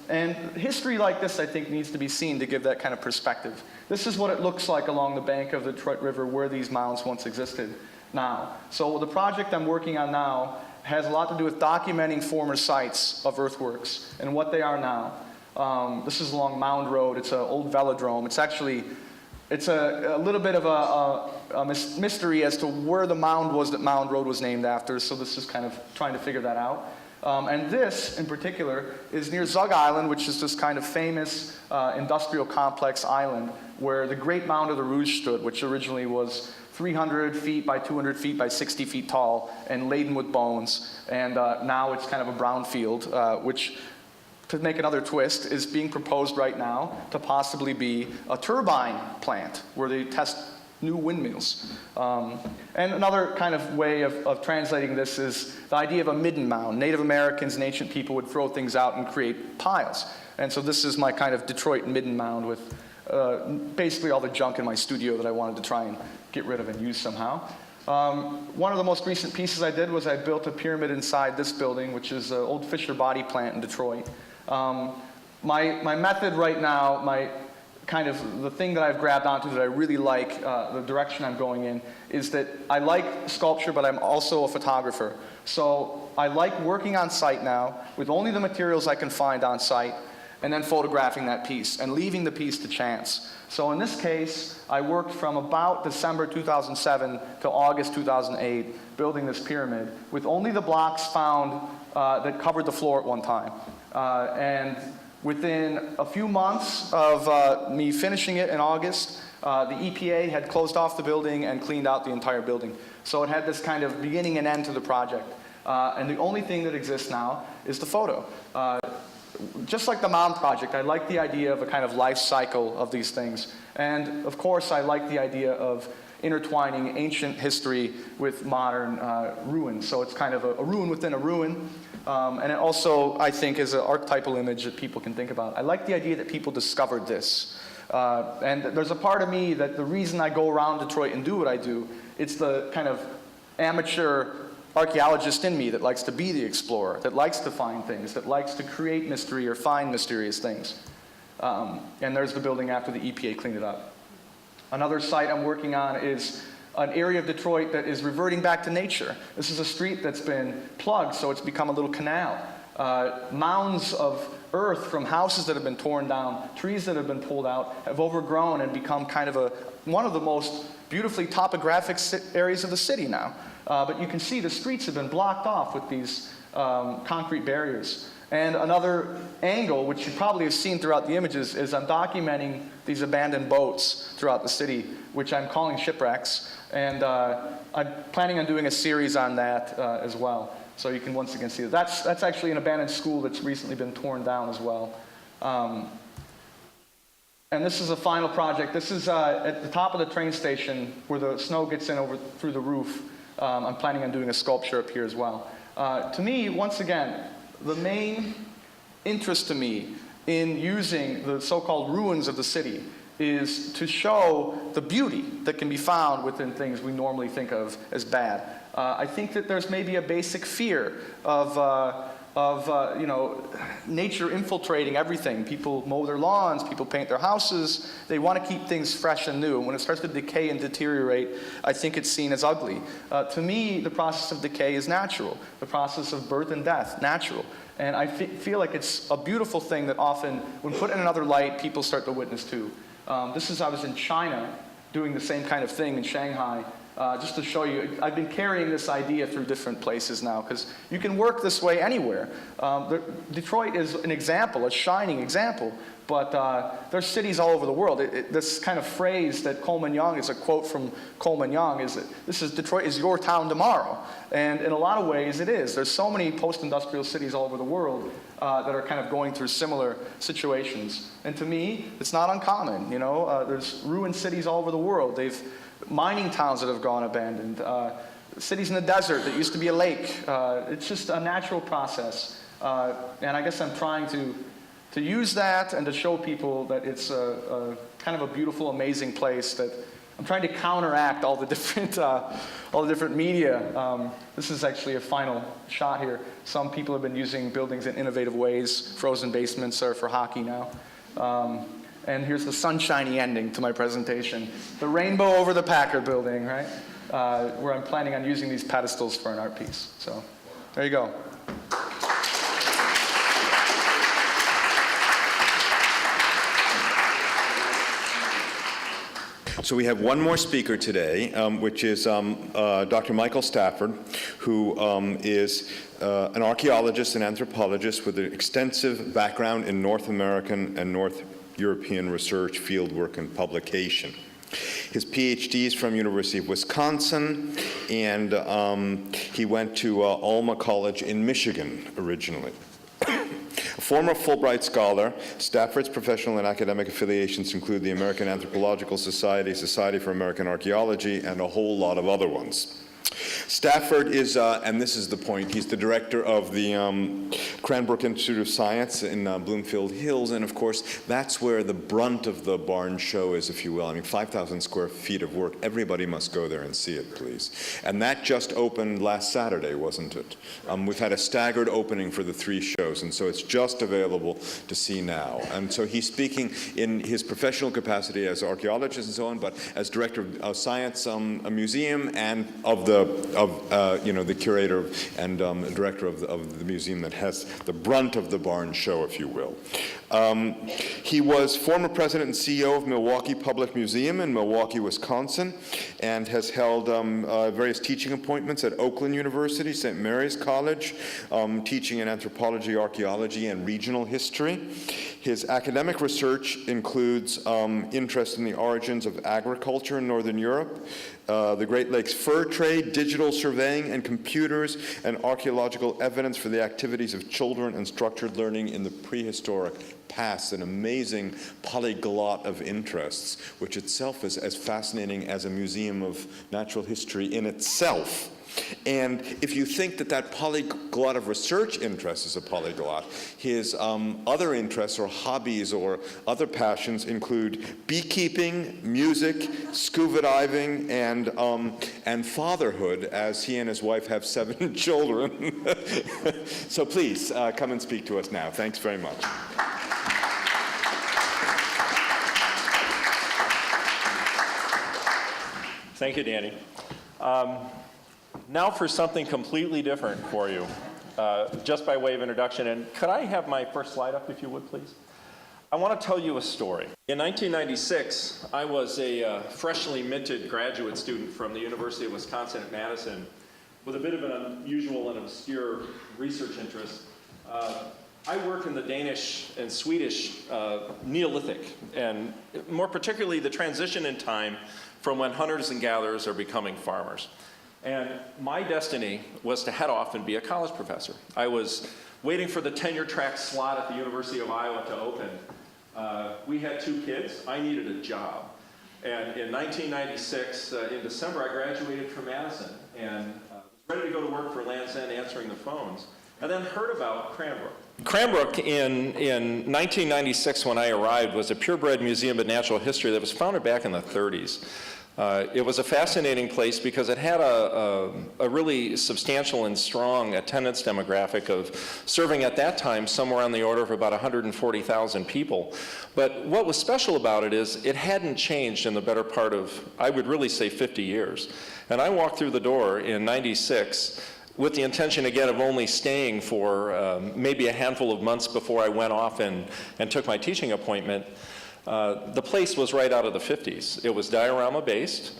And history like this, I think, needs to be seen to give that kind of perspective. This is what it looks like along the bank of the Detroit River where these mounds once existed now. So the project I'm working on now has a lot to do with documenting former sites of earthworks and what they are now. This is along Mound Road. It's an old velodrome. It's a little bit of a mystery as to where the mound was that Mound Road was named after, so this is kind of trying to figure that out. And this, in particular, is near Zug Island, which is this kind of famous industrial complex island where the Great Mound of the Rouge stood, which originally was 300 feet by 200 feet by 60 feet tall and laden with bones. And now it's kind of a brownfield, which, to make another twist, is being proposed right now to possibly be a turbine plant where they test new windmills. And another kind of way of translating this is the idea of a midden mound. Native Americans and ancient people would throw things out and create piles. And so this is my kind of Detroit midden mound with basically all the junk in my studio that I wanted to try and get rid of and use somehow. One of the most recent pieces I did was I built a pyramid inside this building, which is an old Fisher body plant in Detroit. My method right now, kind of the thing that I've grabbed onto that I really like, the direction I'm going in, is that I like sculpture, but I'm also a photographer. So I like working on site now with only the materials I can find on site, and then photographing that piece and leaving the piece to chance. So in this case, I worked from about December 2007 to August 2008 building this pyramid with only the blocks found that covered the floor at one time. And within a few months of me finishing it in August, the EPA had closed off the building and cleaned out the entire building. So it had this kind of beginning and end to the project. And the only thing that exists now is the photo. Just like the mound project, I like the idea of a kind of life cycle of these things. And of course, I like the idea of intertwining ancient history with modern ruins. So it's kind of a ruin within a ruin. And it also, I think, is an archetypal image that people can think about. I like the idea that people discovered this. And there's a part of me that the reason I go around Detroit and do what I do, it's the kind of amateur archaeologist in me that likes to be the explorer, that likes to find things, that likes to create mystery or find mysterious things. And there's the building after the EPA cleaned it up. Another site I'm working on is an area of Detroit that is reverting back to nature. This is a street that's been plugged, so it's become a little canal. Mounds of earth from houses that have been torn down, trees that have been pulled out, have overgrown and become kind of one of the most beautifully topographic areas of the city now. But you can see the streets have been blocked off with these concrete barriers. And another angle, which you probably have seen throughout the images, is I'm documenting these abandoned boats throughout the city, which I'm calling shipwrecks. And I'm planning on doing a series on that as well. So you can once again see that. That's actually an abandoned school that's recently been torn down as well. And this is a final project. This is at the top of the train station where the snow gets in over through the roof. I'm planning on doing a sculpture up here as well. To me, once again, the main interest to me in using the so-called ruins of the city is to show the beauty that can be found within things we normally think of as bad. I think that there's maybe a basic fear of nature infiltrating everything. People mow their lawns, people paint their houses. They want to keep things fresh and new. And when it starts to decay and deteriorate, I think it's seen as ugly. To me, the process of decay is natural. The process of birth and death, natural. And I feel like it's a beautiful thing that often, when put in another light, people start to witness too. I was in China doing the same kind of thing in Shanghai. Just to show you, I've been carrying this idea through different places now, because you can work this way anywhere. Detroit is an example, a shining example, but there's cities all over the world. This kind of phrase that Coleman Young, is a quote from Coleman Young, is that Detroit is your town tomorrow. And in a lot of ways it is. There's so many post-industrial cities all over the world that are kind of going through similar situations. And to me, it's not uncommon. There's ruined cities all over the world. Mining towns that have gone abandoned, cities in the desert that used to be a lake. It's just a natural process. And I guess I'm trying to use that and to show people that it's a kind of a beautiful, amazing place that I'm trying to counteract all the different media. This is actually a final shot here. Some people have been using buildings in innovative ways. Frozen basements are for hockey now. And here's the sunshiny ending to my presentation. The rainbow over the Packard building, right? Where I'm planning on using these pedestals for an art piece. So there you go. So we have one more speaker today, which is Dr. Michael Stafford, who is an archaeologist and anthropologist with an extensive background in North American and North European research, fieldwork, and publication. His PhD is from University of Wisconsin, and he went to Alma College in Michigan originally. A former Fulbright scholar, Stafford's professional and academic affiliations include the American Anthropological Society, Society for American Archaeology, and a whole lot of other ones. Stafford is, and this is the point, he's the director of the Cranbrook Institute of Science in Bloomfield Hills, and of course, that's where the brunt of the barn show is, if you will. I mean, 5,000 square feet of work. Everybody must go there and see it, please. And that just opened last Saturday, wasn't it? We've had a staggered opening for the 3 shows, and so it's just available to see now. And so he's speaking in his professional capacity as archaeologist and so on, but as director of science, a museum, and of the curator and director of the museum that has the brunt of the barn show, if you will. He was former president and CEO of Milwaukee Public Museum in Milwaukee, Wisconsin, and has held various teaching appointments at Oakland University, St. Mary's College, teaching in anthropology, archaeology, and regional history. His academic research includes interest in the origins of agriculture in Northern Europe, the Great Lakes fur trade, digital surveying and computers, and archaeological evidence for the activities of children and structured learning in the prehistoric past. An amazing polyglot of interests, which itself is as fascinating as a museum of natural history in itself. And if you think that polyglot of research interest is a polyglot, his other interests or hobbies or other passions include beekeeping, music, scuba diving, and fatherhood, as he and his wife have 7 children. So please come and speak to us now. Thanks very much. Thank you, Danny. Now for something completely different for you, just by way of introduction. And could I have my first slide up, if you would, please? I want to tell you a story. In 1996, I was a freshly minted graduate student from the University of Wisconsin at Madison with a bit of an unusual and obscure research interest. I work in the Danish and Swedish Neolithic, and more particularly the transition in time from when hunters and gatherers are becoming farmers. And my destiny was to head off and be a college professor. I was waiting for the tenure track slot at the University of Iowa to open. We had 2 kids. I needed a job. And in 1996, in December, I graduated from Madison and was ready to go to work for Land's End answering the phones. and then heard about Cranbrook. Cranbrook in 1996, when I arrived, was a purebred museum of natural history that was founded back in the 30s. It was a fascinating place because it had a really substantial and strong attendance demographic of serving at that time somewhere on the order of about 140,000 people. But what was special about it is it hadn't changed in the better part of, I would really say, 50 years. And I walked through the door in 96 with the intention, again, of only staying for maybe a handful of months before I went off and took my teaching appointment. The place was right out of the 50s. It was diorama-based.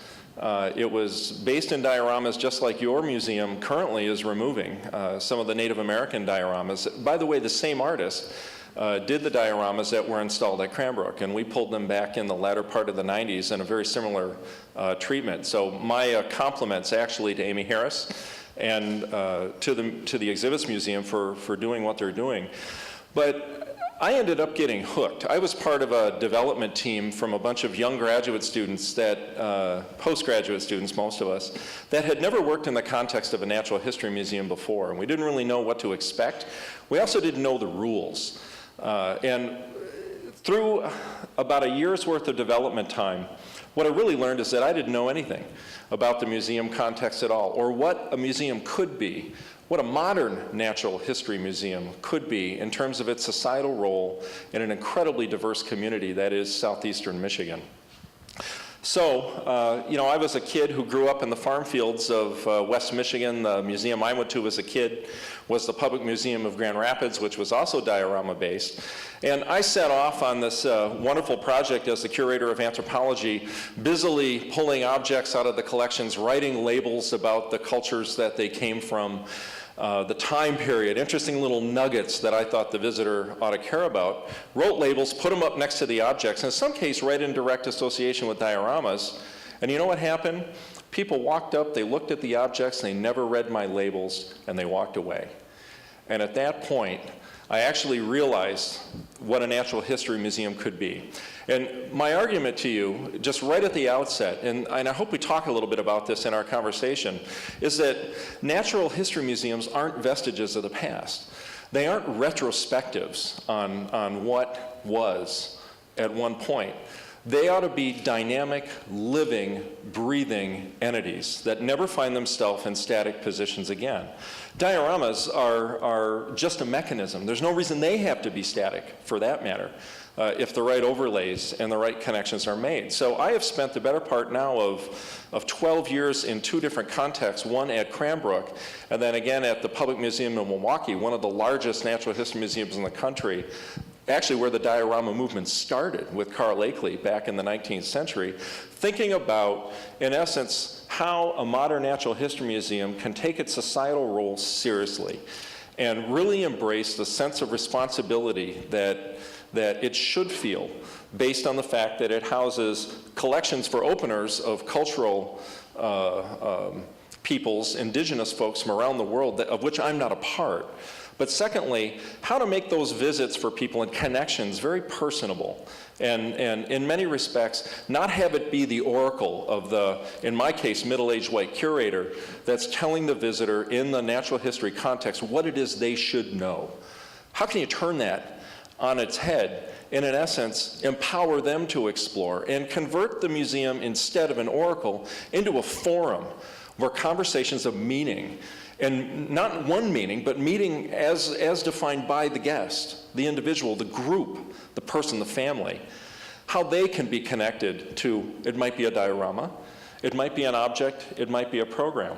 It was based in dioramas just like your museum currently is removing, some of the Native American dioramas. By the way, the same artist did the dioramas that were installed at Cranbrook, and we pulled them back in the latter part of the 90s in a very similar treatment. So my compliments actually to Amy Harris and to the Exhibits Museum for doing what they're doing. But I ended up getting hooked. I was part of a development team from a bunch of young graduate students postgraduate students, most of us, that had never worked in the context of a natural history museum before, and we didn't really know what to expect. We also didn't know the rules. And through about a year's worth of development time, what I really learned is that I didn't know anything about the museum context at all, or what a museum could be, what a modern natural history museum could be in terms of its societal role in an incredibly diverse community that is southeastern Michigan. So, I was a kid who grew up in the farm fields of West Michigan. The museum I went to as a kid was the Public Museum of Grand Rapids, which was also diorama-based. And I set off on this wonderful project as the curator of anthropology, busily pulling objects out of the collections, writing labels about the cultures that they came from, the time period, interesting little nuggets that I thought the visitor ought to care about, wrote labels, put them up next to the objects, in some case right in direct association with dioramas. And you know what happened? People walked up, they looked at the objects, they never read my labels, and they walked away. And at that point, I actually realized what a natural history museum could be. And my argument to you, just right at the outset, and I hope we talk a little bit about this in our conversation, is that natural history museums aren't vestiges of the past. They aren't retrospectives on what was at one point. They ought to be dynamic, living, breathing entities that never find themselves in static positions again. Dioramas are just a mechanism. There's no reason they have to be static, for that matter, if the right overlays and the right connections are made. So I have spent the better part now of 12 years in two different contexts, one at Cranbrook, and then again at the Public Museum in Milwaukee, one of the largest natural history museums in the country, actually where the diorama movement started with Carl Akeley back in the 19th century, thinking about, in essence, how a modern natural history museum can take its societal role seriously and really embrace the sense of responsibility that it should feel based on the fact that it houses collections for openers of cultural peoples, indigenous folks from around the world, of which I'm not a part. But secondly, how to make those visits for people and connections very personable. And in many respects, not have it be the oracle of the, in my case, middle-aged white curator that's telling the visitor in the natural history context what it is they should know. How can you turn that on its head and, in essence, empower them to explore and convert the museum, instead of an oracle, into a forum where conversations of meaning, and not one meaning, but meaning as defined by the guest, the individual, the group, the person, the family, how they can be connected to, it might be a diorama, it might be an object, it might be a program.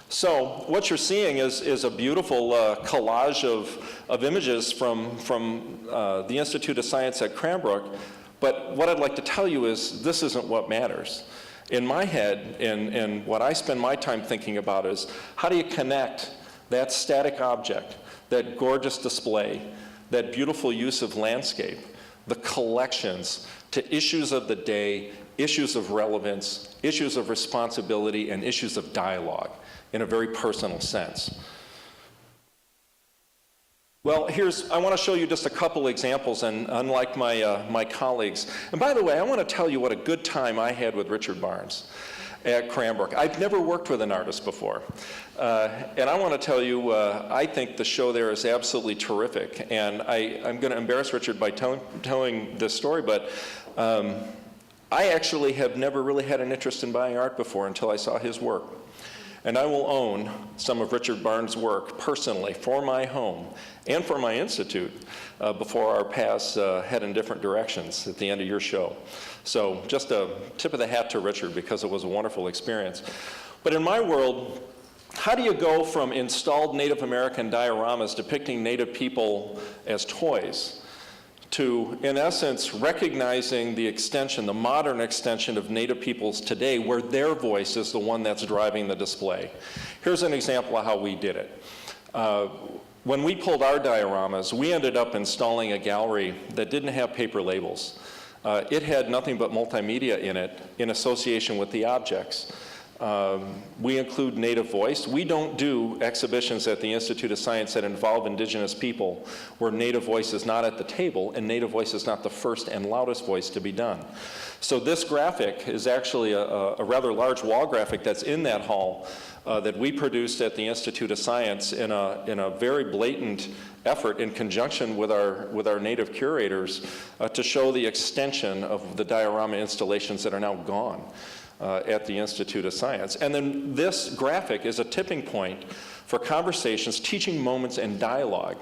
So what you're seeing is a beautiful collage of images from the Institute of Science at Cranbrook, but what I'd like to tell you is this isn't what matters. In my head, and what I spend my time thinking about is, how do you connect that static object, that gorgeous display, that beautiful use of landscape, the collections, to issues of the day, issues of relevance, issues of responsibility, and issues of dialogue in a very personal sense. Well, I want to show you just a couple examples, and unlike my colleagues. And by the way, I want to tell you what a good time I had with Richard Barnes. at Cranbrook. I've never worked with an artist before. And I want to tell you, I think the show there is absolutely terrific. And I'm going to embarrass Richard by telling this story, but I actually have never really had an interest in buying art before until I saw his work. And I will own some of Richard Barnes' work personally for my home and for my institute before our paths head in different directions at the end of your show. So just a tip of the hat to Richard, because it was a wonderful experience. But in my world, how do you go from installed Native American dioramas depicting Native people as toys to, in essence, recognizing the extension, the modern extension of Native peoples today, where their voice is the one that's driving the display? Here's an example of how we did it. When we pulled our dioramas, we ended up installing a gallery that didn't have paper labels. It had nothing but multimedia in it in association with the objects. We include Native voice. We don't do exhibitions at the Institute of Science that involve Indigenous people where Native voice is not at the table and Native voice is not the first and loudest voice to be done. So this graphic is actually a rather large wall graphic that's in that hall that we produced at the Institute of Science in a very blatant effort in conjunction with our Native curators to show the extension of the diorama installations that are now gone at the Institute of Science. And then this graphic is a tipping point for conversations, teaching moments, and dialogue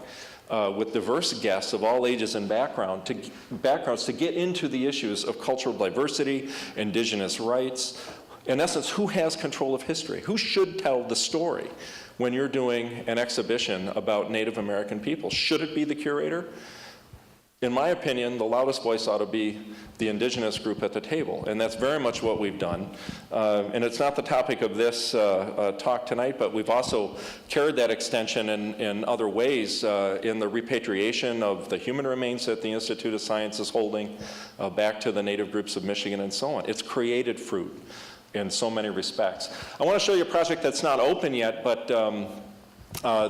with diverse guests of all ages and backgrounds to get into the issues of cultural diversity, Indigenous rights. In essence, who has control of history? Who should tell the story when you're doing an exhibition about Native American people? Should it be the curator? In my opinion, the loudest voice ought to be the Indigenous group at the table, and that's very much what we've done. And it's not the topic of this talk tonight, but we've also carried that extension in other ways in the repatriation of the human remains that the Institute of Science is holding back to the Native groups of Michigan and so on. It's created fruit in so many respects. I want to show you a project that's not open yet, but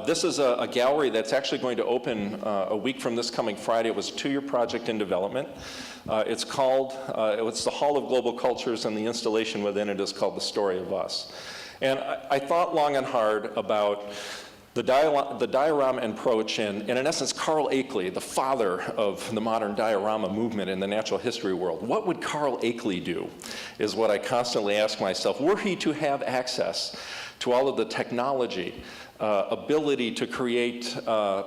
this is a gallery that's actually going to open a week from this coming Friday. It was a 2-year project in development. It's the Hall of Global Cultures, and the installation within it is called The Story of Us. And I thought long and hard about the diorama approach, and in essence, Carl Akeley, the father of the modern diorama movement in the natural history world. What would Carl Akeley do, is what I constantly ask myself. Were he to have access to all of the technology, ability to create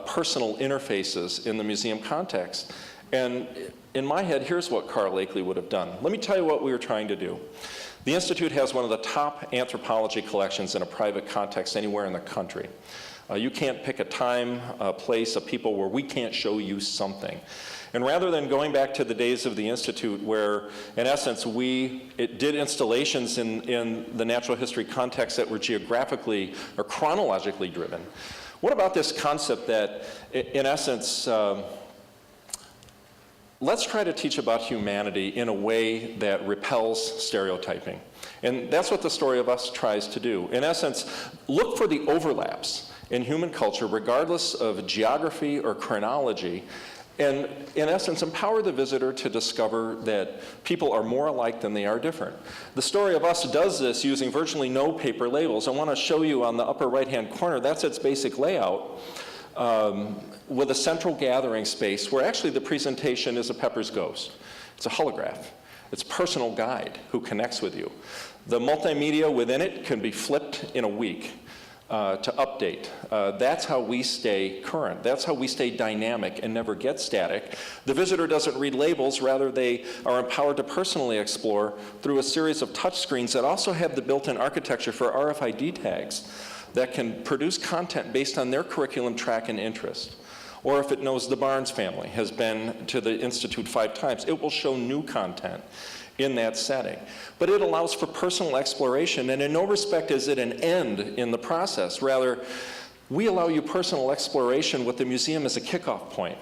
personal interfaces in the museum context? And in my head, here's what Carl Akeley would have done. Let me tell you what we were trying to do. The Institute has one of the top anthropology collections in a private context anywhere in the country. You can't pick a time, a place, a people where we can't show you something. And rather than going back to the days of the Institute where, in essence, it did installations in the natural history context that were geographically or chronologically driven, what about this concept that, in essence, let's try to teach about humanity in a way that repels stereotyping. And that's what The Story of Us tries to do. In essence, look for the overlaps in human culture, regardless of geography or chronology, and in essence, empower the visitor to discover that people are more alike than they are different. The Story of Us does this using virtually no paper labels. I want to show you on the upper right-hand corner, that's its basic layout, with a central gathering space where actually the presentation is a Pepper's Ghost. It's a holograph. It's a personal guide who connects with you. The multimedia within it can be flipped in a week. To update. That's how we stay current. That's how we stay dynamic and never get static. The visitor doesn't read labels, rather they are empowered to personally explore through a series of touch screens that also have the built-in architecture for RFID tags that can produce content based on their curriculum track and interest. Or if it knows the Barnes family has been to the Institute 5 times, it will show new content in that setting. But it allows for personal exploration, and in no respect is it an end in the process. Rather, we allow you personal exploration with the museum as a kickoff point.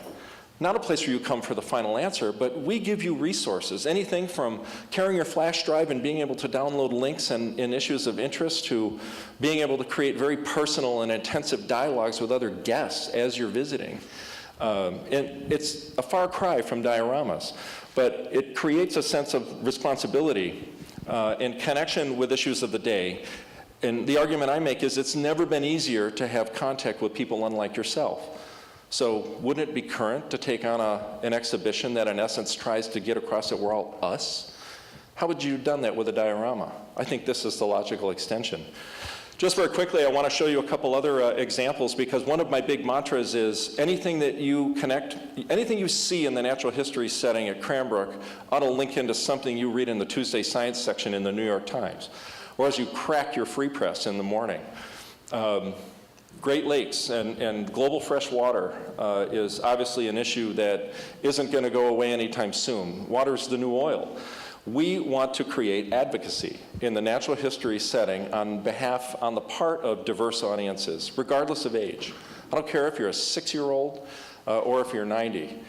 Not a place where you come for the final answer, but we give you resources, anything from carrying your flash drive and being able to download links and issues of interest to being able to create very personal and intensive dialogues with other guests as you're visiting. And it's a far cry from dioramas, but it creates a sense of responsibility in connection with issues of the day. And the argument I make is it's never been easier to have contact with people unlike yourself. So wouldn't it be current to take on an exhibition that in essence tries to get across that we're all us? How would you have done that with a diorama? I think this is the logical extension. Just very quickly, I want to show you a couple other examples, because one of my big mantras is anything that you connect, anything you see in the natural history setting at Cranbrook ought to link into something you read in the Tuesday Science section in the New York Times, or as you crack your free press in the morning. Great Lakes and global fresh water is obviously an issue that isn't going to go away anytime soon. Water's the new oil. We want to create advocacy in the natural history setting on the part of diverse audiences, regardless of age. I don't care if you're a 6-year-old or if you're 90.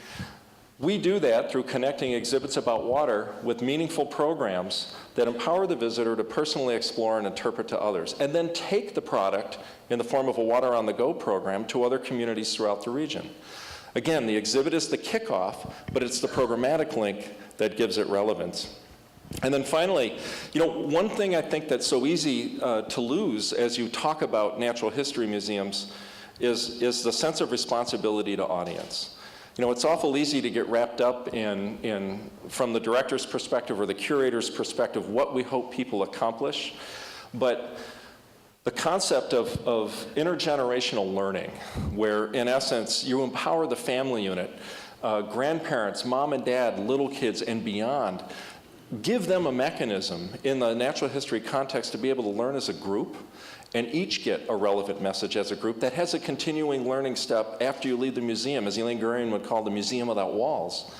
We do that through connecting exhibits about water with meaningful programs that empower the visitor to personally explore and interpret to others, and then take the product in the form of a Water on the Go program to other communities throughout the region. Again, the exhibit is the kickoff, but it's the programmatic link that gives it relevance. And then finally, one thing I think that's so easy to lose as you talk about natural history museums is the sense of responsibility to audience. It's awful easy to get wrapped up in from the director's perspective or the curator's perspective, what we hope people accomplish. But the concept of intergenerational learning, where in essence you empower the family unit, grandparents, mom and dad, little kids, and beyond, give them a mechanism in the natural history context to be able to learn as a group and each get a relevant message as a group that has a continuing learning step after you leave the museum, as Elaine Guerin would call the museum without walls.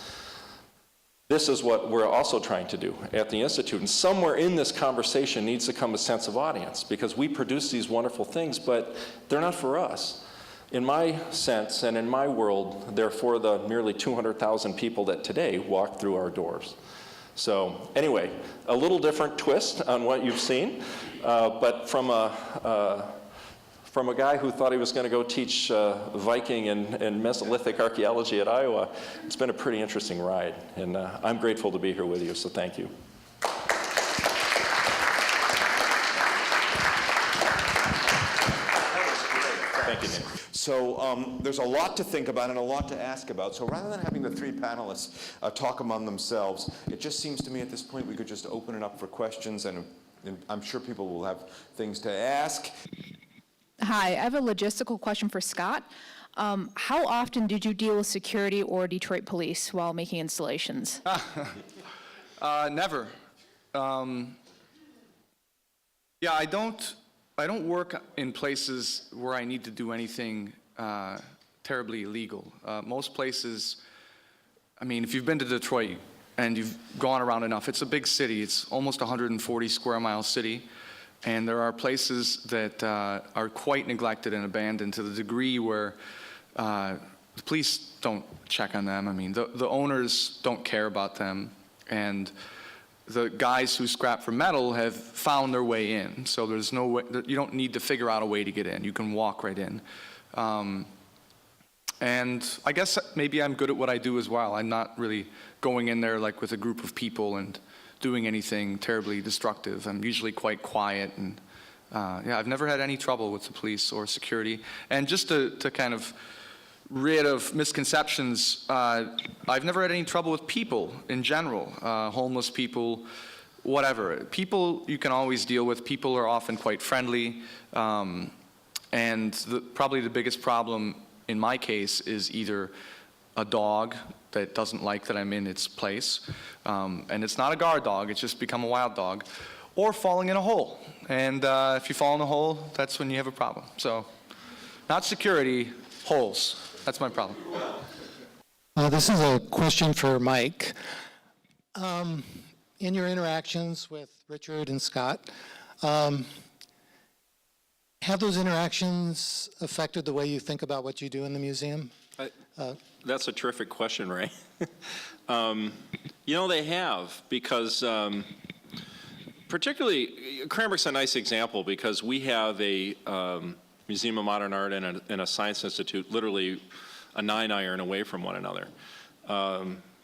This is what we're also trying to do at the Institute. And somewhere in this conversation needs to come a sense of audience, because we produce these wonderful things, but they're not for us. In my sense and in my world, they're for the nearly 200,000 people that today walk through our doors. So anyway, a little different twist on what you've seen, but from a guy who thought he was going to go teach Viking and Mesolithic archaeology at Iowa, it's been a pretty interesting ride, and I'm grateful to be here with you, so thank you. Thank you, Nick. So there's a lot to think about and a lot to ask about. So rather than having the three panelists talk among themselves, it just seems to me at this point we could just open it up for questions, and I'm sure people will have things to ask. Hi, I have a logistical question for Scott. How often did you deal with security or Detroit police while making installations? Never. Yeah, I don't work in places where I need to do anything terribly illegal. Most places, I mean, if you've been to Detroit and you've gone around enough, it's a big city. It's almost 140 square mile city. And there are places that are quite neglected and abandoned to the degree where the police don't check on them. I mean, the owners don't care about them. And the guys who scrap for metal have found their way in. So there's no way, you don't need to figure out a way to get in. You can walk right in. And I guess maybe I'm good at what I do as well. I'm not really going in there like with a group of people and doing anything terribly destructive. I'm usually quite quiet, and yeah, I've never had any trouble with the police or security. And just to kind of rid of misconceptions, I've never had any trouble with people in general, homeless people, whatever. People you can always deal with. People are often quite friendly, and probably the biggest problem in my case is either a dog that doesn't like that I'm in its place, and it's not a guard dog, it's just become a wild dog, or falling in a hole. And if you fall in a hole, that's when you have a problem. So, not security, holes. That's my problem. This is a question for Mike. In your interactions with Richard and Scott, have those interactions affected the way you think about what you do in the museum? That's a terrific question, Ray. They have, because particularly, Cranbrook's a nice example because we have a Museum of Modern Art and a Science Institute literally a 9-iron away from one another.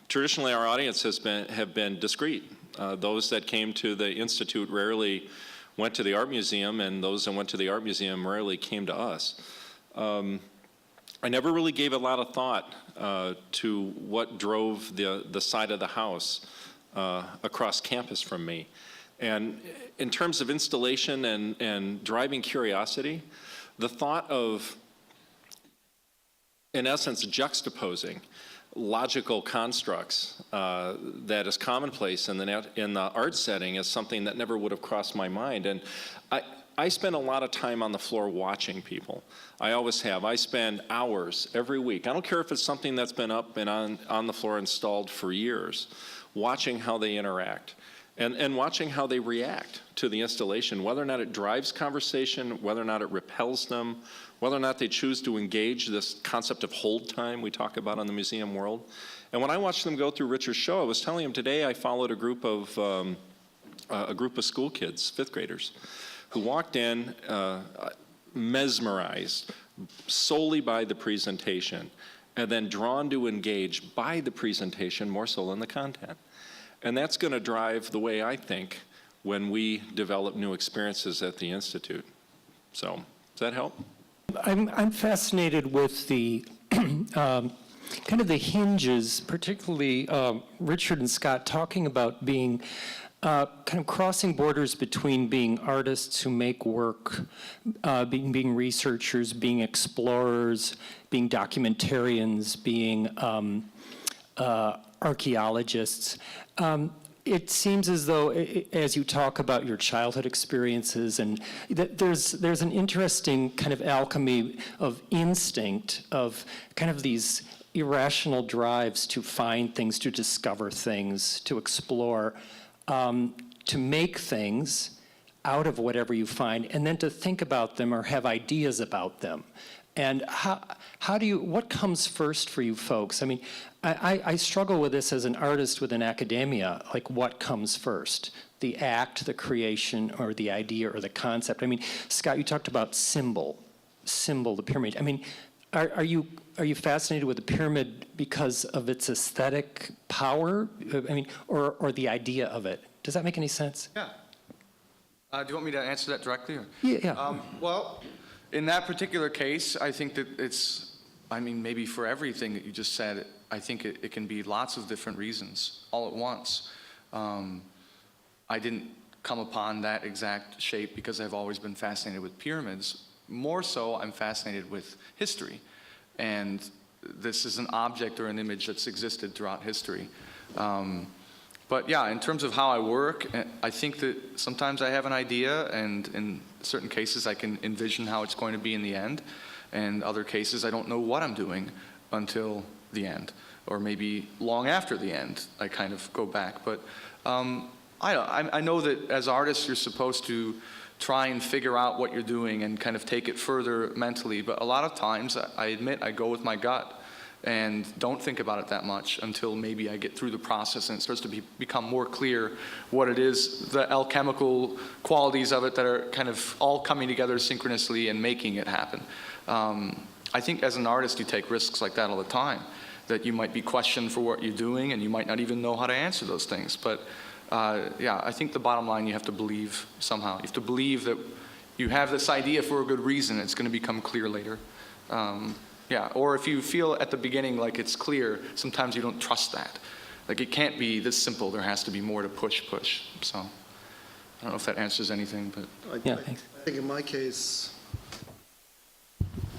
Traditionally, our audience have been discreet. Those that came to the Institute rarely went to the art museum, and those that went to the art museum rarely came to us. I never really gave a lot of thought to what drove the side of the house across campus from me. And in terms of installation and driving curiosity, the thought of, in essence, juxtaposing logical constructs that is commonplace in the art setting is something that never would have crossed my mind. And I spend a lot of time on the floor watching people. I always have. I spend hours every week. I don't care if it's something that's been up and on the floor installed for years, watching how they interact and watching how they react to the installation, whether or not it drives conversation, whether or not it repels them, whether or not they choose to engage this concept of hold time we talk about in the museum world. And when I watched them go through Richard's show, I was telling him today I followed a group of school kids, fifth graders, who walked in mesmerized solely by the presentation and then drawn to engage by the presentation more so than the content. And that's going to drive the way I think when we develop new experiences at the Institute. So, does that help? I'm fascinated with the kind of the hinges, particularly Richard and Scott talking about being kind of crossing borders between being artists who make work, being researchers, being explorers, being documentarians, being archaeologists. It seems as though, as you talk about your childhood experiences, and that there's an interesting kind of alchemy of instinct, of kind of these irrational drives to find things, to discover things, to explore, to make things out of whatever you find, and then to think about them or have ideas about them. And how do you, what comes first for you folks? I mean, I struggle with this as an artist within academia, like what comes first? The act, the creation, or the idea, or the concept? I mean, Scott, you talked about symbol, the pyramid. I mean, are you fascinated with the pyramid because of its aesthetic power? I mean, or the idea of it? Does that make any sense? Yeah. Do you want me to answer that directly? Or? Yeah. Well, in that particular case, I think that it's, I mean, maybe for everything that you just said, I think it can be lots of different reasons all at once. I didn't come upon that exact shape because I've always been fascinated with pyramids. More so, I'm fascinated with history. And this is an object or an image that's existed throughout history. But yeah, in terms of how I work, I think that sometimes I have an idea, and in certain cases I can envision how it's going to be in the end. And other cases I don't know what I'm doing until the end, or maybe long after the end I kind of go back. But I know that as artists you're supposed to try and figure out what you're doing and kind of take it further mentally. But a lot of times, I admit, I go with my gut and don't think about it that much until maybe I get through the process and it starts to become more clear what it is, the alchemical qualities of it that are kind of all coming together synchronously and making it happen. I think as an artist you take risks like that all the time, that you might be questioned for what you're doing and you might not even know how to answer those things. But yeah, I think the bottom line, you have to believe somehow. You have to believe that you have this idea for a good reason. It's going to become clear later. Yeah, or if you feel at the beginning like it's clear, sometimes you don't trust that. Like it can't be this simple. There has to be more to push. So I don't know if that answers anything, but Yeah, thanks. I think in my case,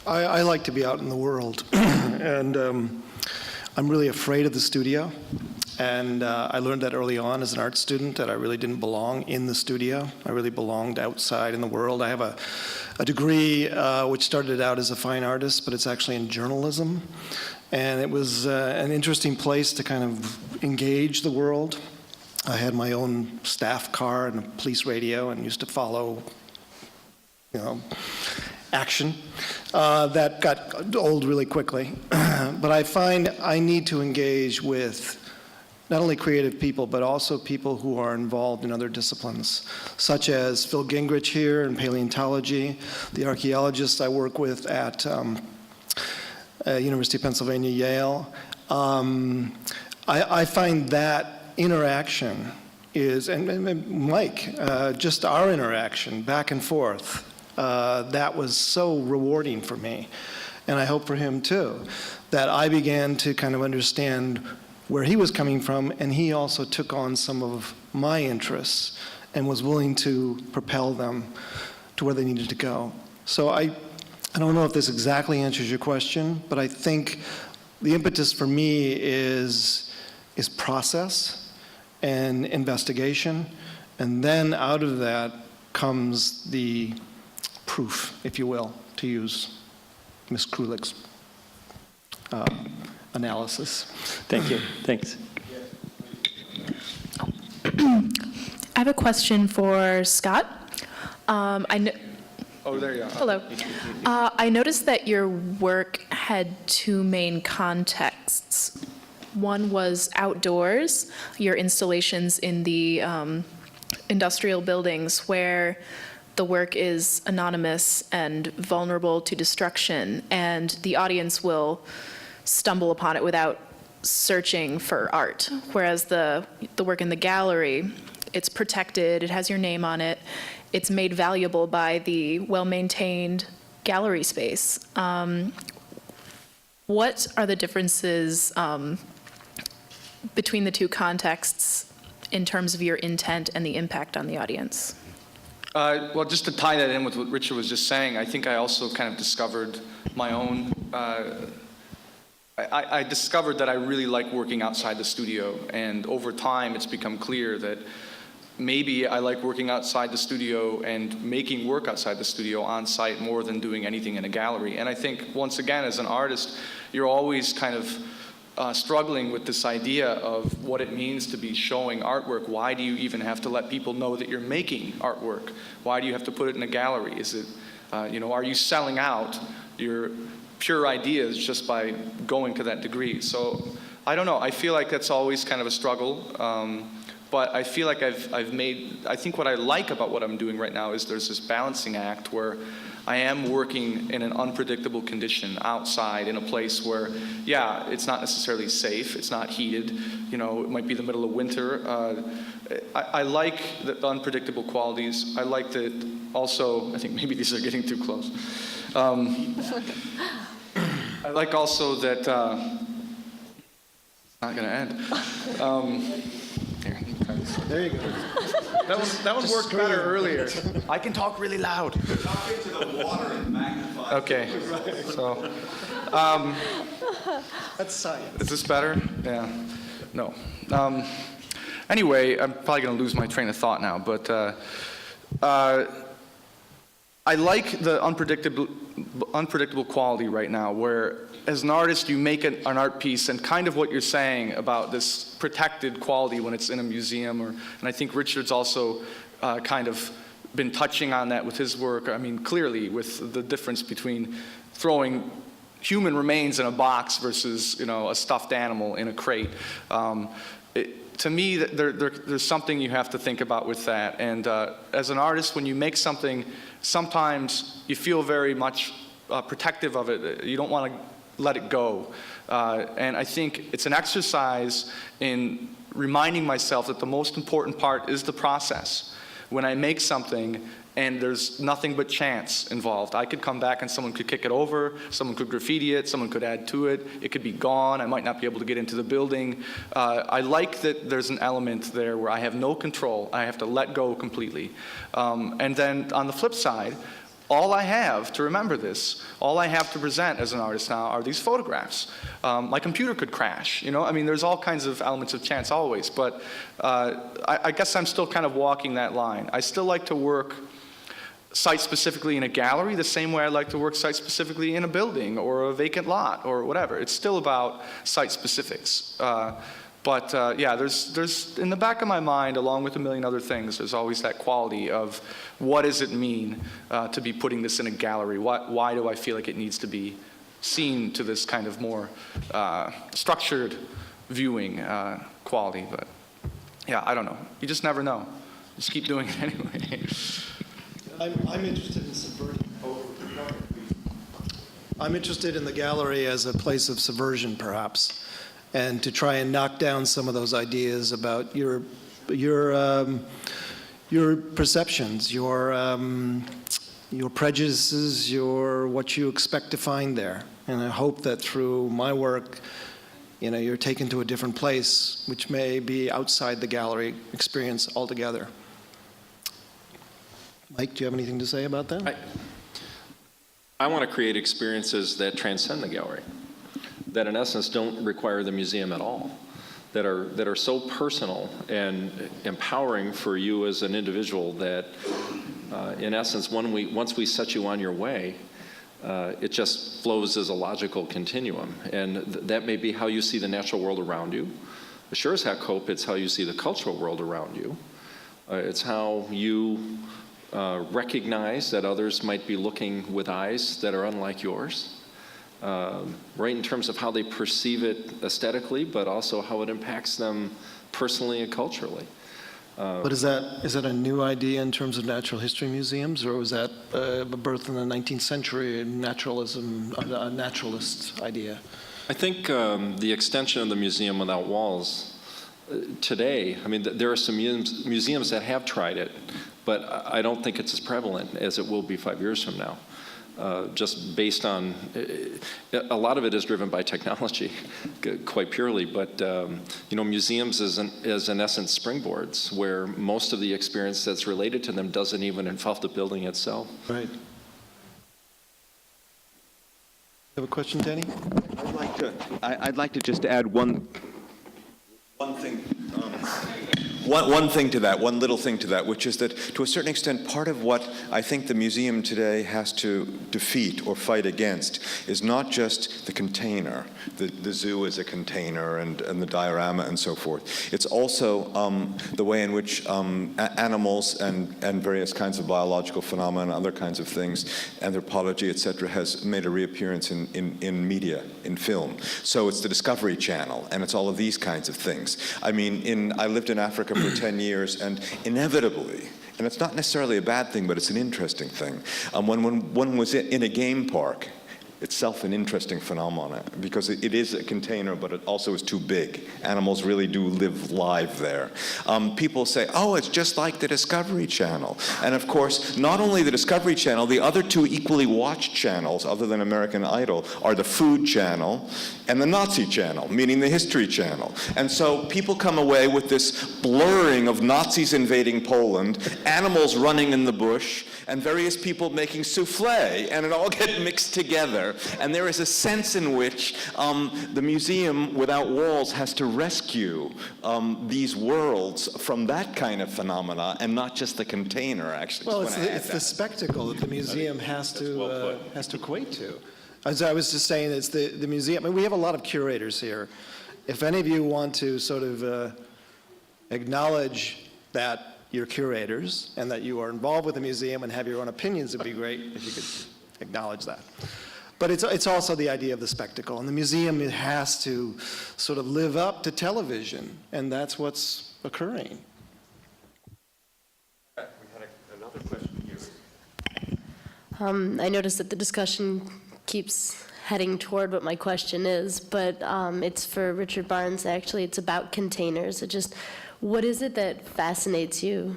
I like to be out in the world, and I'm really afraid of the studio. And I learned that early on as an art student, that I really didn't belong in the studio. I really belonged outside in the world. I have a degree which started out as a fine artist, but it's actually in journalism. And it was an interesting place to kind of engage the world. I had my own staff car and a police radio and used to follow, action. That got old really quickly. But I find I need to engage with not only creative people, but also people who are involved in other disciplines, such as Phil Gingrich here in paleontology, the archaeologists I work with at University of Pennsylvania, Yale. I find that interaction is, and Mike, just our interaction back and forth, that was so rewarding for me, and I hope for him too, that I began to kind of understand where he was coming from, and he also took on some of my interests and was willing to propel them to where they needed to go. So I don't know if this exactly answers your question, but I think the impetus for me is process and investigation, and then out of that comes the proof, if you will, to use Ms. Krulik's analysis. Thank you. Thanks. I have a question for Scott. Oh, there you are. Hello. I noticed that your work had two main contexts. One was outdoors, your installations in the industrial buildings where the work is anonymous and vulnerable to destruction, and the audience will stumble upon it without searching for art. Whereas the work in the gallery, it's protected, it has your name on it, it's made valuable by the well-maintained gallery space. What are the differences between the two contexts in terms of your intent and the impact on the audience? Well, just to tie that in with what Richard was just saying, I think I also kind of discovered my own, I discovered that I really like working outside the studio, and over time it's become clear that maybe I like working outside the studio and making work outside the studio on site more than doing anything in a gallery. And I think, once again, as an artist, you're always kind of struggling with this idea of what it means to be showing artwork. Why do you even have to let people know that you're making artwork? Why do you have to put it in a gallery? Is it, are you selling out your pure ideas just by going to that degree? So I don't know. I feel like that's always kind of a struggle. But I feel like I think what I like about what I'm doing right now is there's this balancing act where I am working in an unpredictable condition outside in a place where, yeah, it's not necessarily safe, it's not heated, it might be the middle of winter. I like the unpredictable qualities. I like that also, I think maybe these are getting too close. I like also that, it's not gonna end. There you go. That one worked better earlier. I can talk really loud. Talk into the water and magnify. Okay. So, That's science. is this better? Yeah. No. Anyway, I'm probably going to lose my train of thought now, but I like the unpredictable quality right now, where as an artist you make an art piece, and kind of what you're saying about this protected quality when it's in a museum, and I think Richard's also kind of been touching on that with his work. I mean, clearly with the difference between throwing human remains in a box versus a stuffed animal in a crate. To me, there's something you have to think about with that. And as an artist, when you make something, sometimes you feel very much protective of it. You don't want to let it go. And I think it's an exercise in reminding myself that the most important part is the process. When I make something and there's nothing but chance involved, I could come back and someone could kick it over, someone could graffiti it, someone could add to it, it could be gone, I might not be able to get into the building. I like that there's an element there where I have no control, I have to let go completely. And then on the flip side, all I have to remember this, all I have to present as an artist now are these photographs. My computer could crash, I mean, there's all kinds of elements of chance always, but I guess I'm still kind of walking that line. I still like to work site-specifically in a gallery the same way I like to work site-specifically in a building or a vacant lot or whatever. It's still about site-specifics. But yeah, there's in the back of my mind, along with a million other things, there's always that quality of what does it mean to be putting this in a gallery? Why do I feel like it needs to be seen to this kind of more structured viewing quality? But yeah, I don't know. You just never know. Just keep doing it anyway. I'm interested in subverting. I'm interested in the gallery as a place of subversion, perhaps, and to try and knock down some of those ideas about your your perceptions, your prejudices, what you expect to find there. And I hope that through my work, you're taken to a different place, which may be outside the gallery experience altogether. Mike, do you have anything to say about that? I want to create experiences that transcend the gallery, that in essence don't require the museum at all, that are so personal and empowering for you as an individual that, in essence, once we set you on your way, it just flows as a logical continuum. And that may be how you see the natural world around you. Sure as heck hope it's how you see the cultural world around you. It's how you recognize that others might be looking with eyes that are unlike yours. Right in terms of how they perceive it aesthetically, but also how it impacts them personally and culturally. But is that a new idea in terms of natural history museums, or was that a birth in the 19th century naturalism, a naturalist idea? I think the extension of the museum without walls today, I mean, there are some museums that have tried it, but I don't think it's as prevalent as it will be 5 years from now. Just based on, a lot of it is driven by technology, quite purely, but museums is in essence springboards, where most of the experience that's related to them doesn't even involve the building itself. Right. You have a question, Danny? I'd like to just add one thing. One thing to that, one little thing to that, which is that to a certain extent, part of what I think the museum today has to defeat or fight against is not just the container, the zoo as a container and the diorama and so forth. It's also the way in which animals and various kinds of biological phenomena and other kinds of things, anthropology, et cetera, has made a reappearance in media, in film. So it's the Discovery Channel, and it's all of these kinds of things. I mean, I lived in Africa for 10 years, and inevitably, and it's not necessarily a bad thing, but it's an interesting thing, when one was in a game park, itself an interesting phenomenon, because it is a container, but it also is too big. Animals really do live live there. People say, oh, it's just like the Discovery Channel. And of course, not only the Discovery Channel, the other two equally watched channels, other than American Idol, are the Food Channel and the Nazi Channel, meaning the History Channel. And so people come away with this blurring of Nazis invading Poland, animals running in the bush, and various people making souffle, and it all gets mixed together. And there is a sense in which the museum without walls has to rescue these worlds from that kind of phenomena, and not just the container, actually. Well, it's the spectacle that the museum has to equate to. As I was just saying, it's the museum. I mean, we have a lot of curators here. If any of you want to sort of acknowledge that you're curators and that you are involved with the museum and have your own opinions, it'd be great if you could acknowledge that. But it's also the idea of the spectacle. And the museum, it has to sort of live up to television, and that's what's occurring. We had another question here. I noticed that the discussion keeps heading toward what my question is, but it's for Richard Barnes, actually. It's about containers. What is it that fascinates you?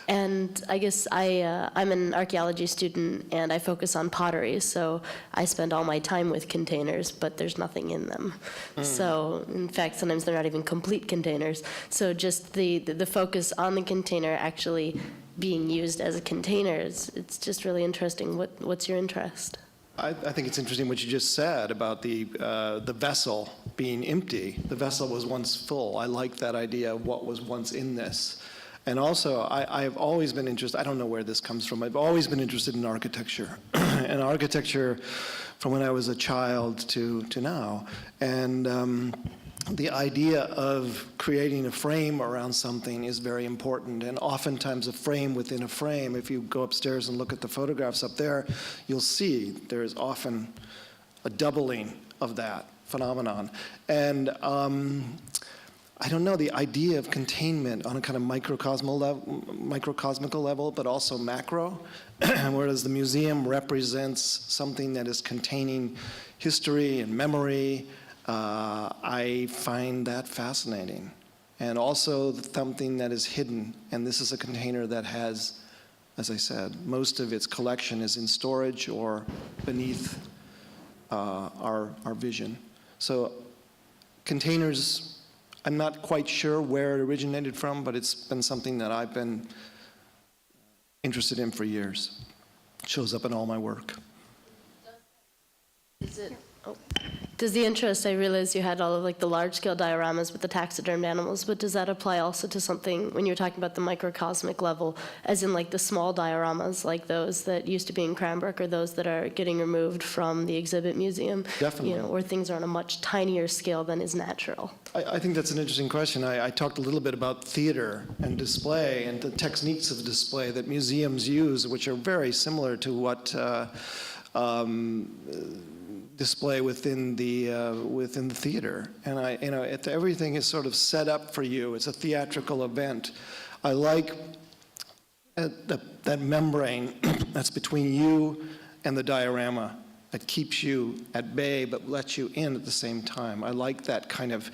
And I guess I'm an archaeology student, and I focus on pottery, so I spend all my time with containers, but there's nothing in them. So, in fact, sometimes they're not even complete containers. So just the focus on the container actually being used as a container, it's just really interesting. What's your interest? I think it's interesting what you just said about the vessel being empty. The vessel was once full. I like that idea of what was once in this. And also, I've always been interested, I don't know where this comes from, I've always been interested in architecture. And architecture from when I was a child to now. And the idea of creating a frame around something is very important. And oftentimes a frame within a frame, if you go upstairs and look at the photographs up there, you'll see there is often a doubling of that phenomenon. And I don't know, the idea of containment on a kind of microcosmical level, but also macro, whereas the museum represents something that is containing history and memory, I find that fascinating. and also something that is hidden. And this is a container that has, as I said, most of its collection is in storage or beneath our vision. So containers, I'm not quite sure where it originated from, but it's been something that I've been interested in for years. It shows up in all my work. Does the interest, I realize you had all of like the large-scale dioramas with the taxidermed animals, but does that apply also to something, when you're talking about the microcosmic level, as in like the small dioramas, like those that used to be in Cranbrook, or those that are getting removed from the exhibit museum? Definitely. You know, or things are on a much tinier scale than is natural? I think that's an interesting question. I talked a little bit about theater and display and the techniques of display that museums use, which are very similar to what display within the theater. And everything is sort of set up for you. It's a theatrical event. I like that membrane that's between you and the diorama that keeps you at bay but lets you in at the same time. I like that kind of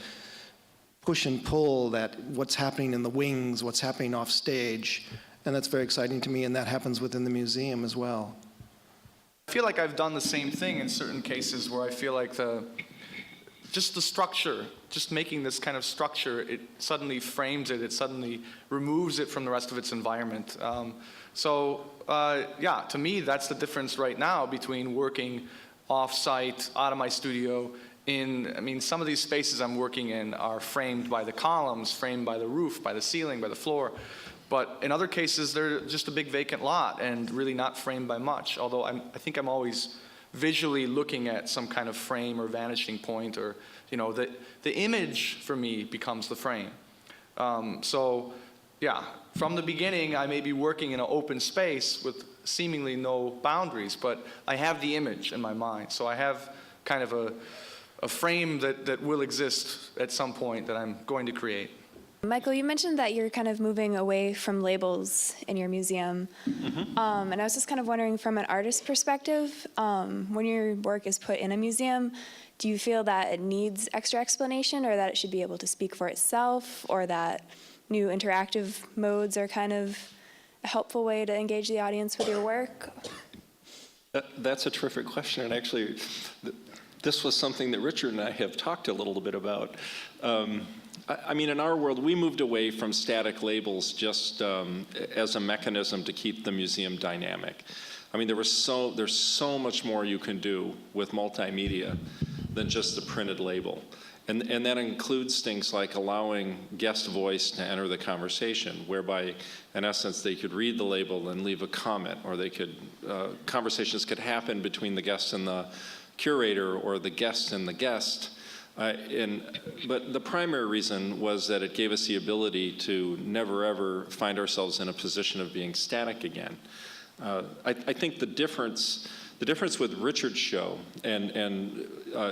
push and pull, that what's happening in the wings, what's happening off stage, and that's very exciting to me, and that happens within the museum as well. I feel like I've done the same thing in certain cases where I feel like just the structure, just making this kind of structure, it suddenly frames it, it suddenly removes it from the rest of its environment. Yeah, to me, that's the difference right now between working off-site, out of my studio. Some of these spaces I'm working in are framed by the columns, framed by the roof, by the ceiling, by the floor. But in other cases, they're just a big vacant lot and really not framed by much. Although I think I'm always visually looking at some kind of frame or vanishing point, or the image for me becomes the frame. Yeah, from the beginning, I may be working in an open space with seemingly no boundaries, but I have the image in my mind. So I have kind of a frame that will exist at some point that I'm going to create. Michael, you mentioned that you're kind of moving away from labels in your museum. And I was just kind of wondering, from an artist's perspective, when your work is put in a museum, do you feel that it needs extra explanation, or that it should be able to speak for itself, or that new interactive modes are kind of a helpful way to engage the audience with your work? That's a terrific question, and actually, this was something that Richard and I have talked a little bit about. In our world, we moved away from static labels just as a mechanism to keep the museum dynamic. There's so much more you can do with multimedia than just the printed label. And that includes things like allowing guest voice to enter the conversation, whereby, in essence, they could read the label and leave a comment, or they could, conversations could happen between the guest and the curator, or the guest and the guest. But the primary reason was that it gave us the ability to never ever find ourselves in a position of being static again. I think the difference with Richard's show, and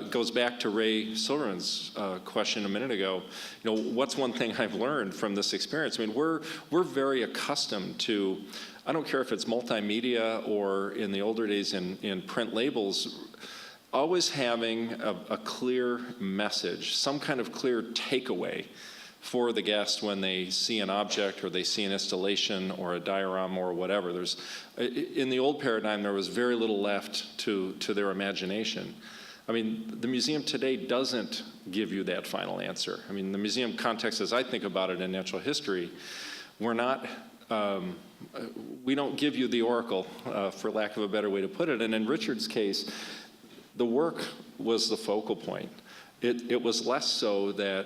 goes back to Ray Silverman's question a minute ago, what's one thing I've learned from this experience? We're very accustomed to, I don't care if it's multimedia or in the older days in print labels, always having a clear message, some kind of clear takeaway for the guest when they see an object, or they see an installation or a diorama or whatever. In the old paradigm, there was very little left to their imagination. The museum today doesn't give you that final answer. The museum context, as I think about it in natural history, we don't give you the oracle, for lack of a better way to put it. And in Richard's case, the work was the focal point. It was less so that,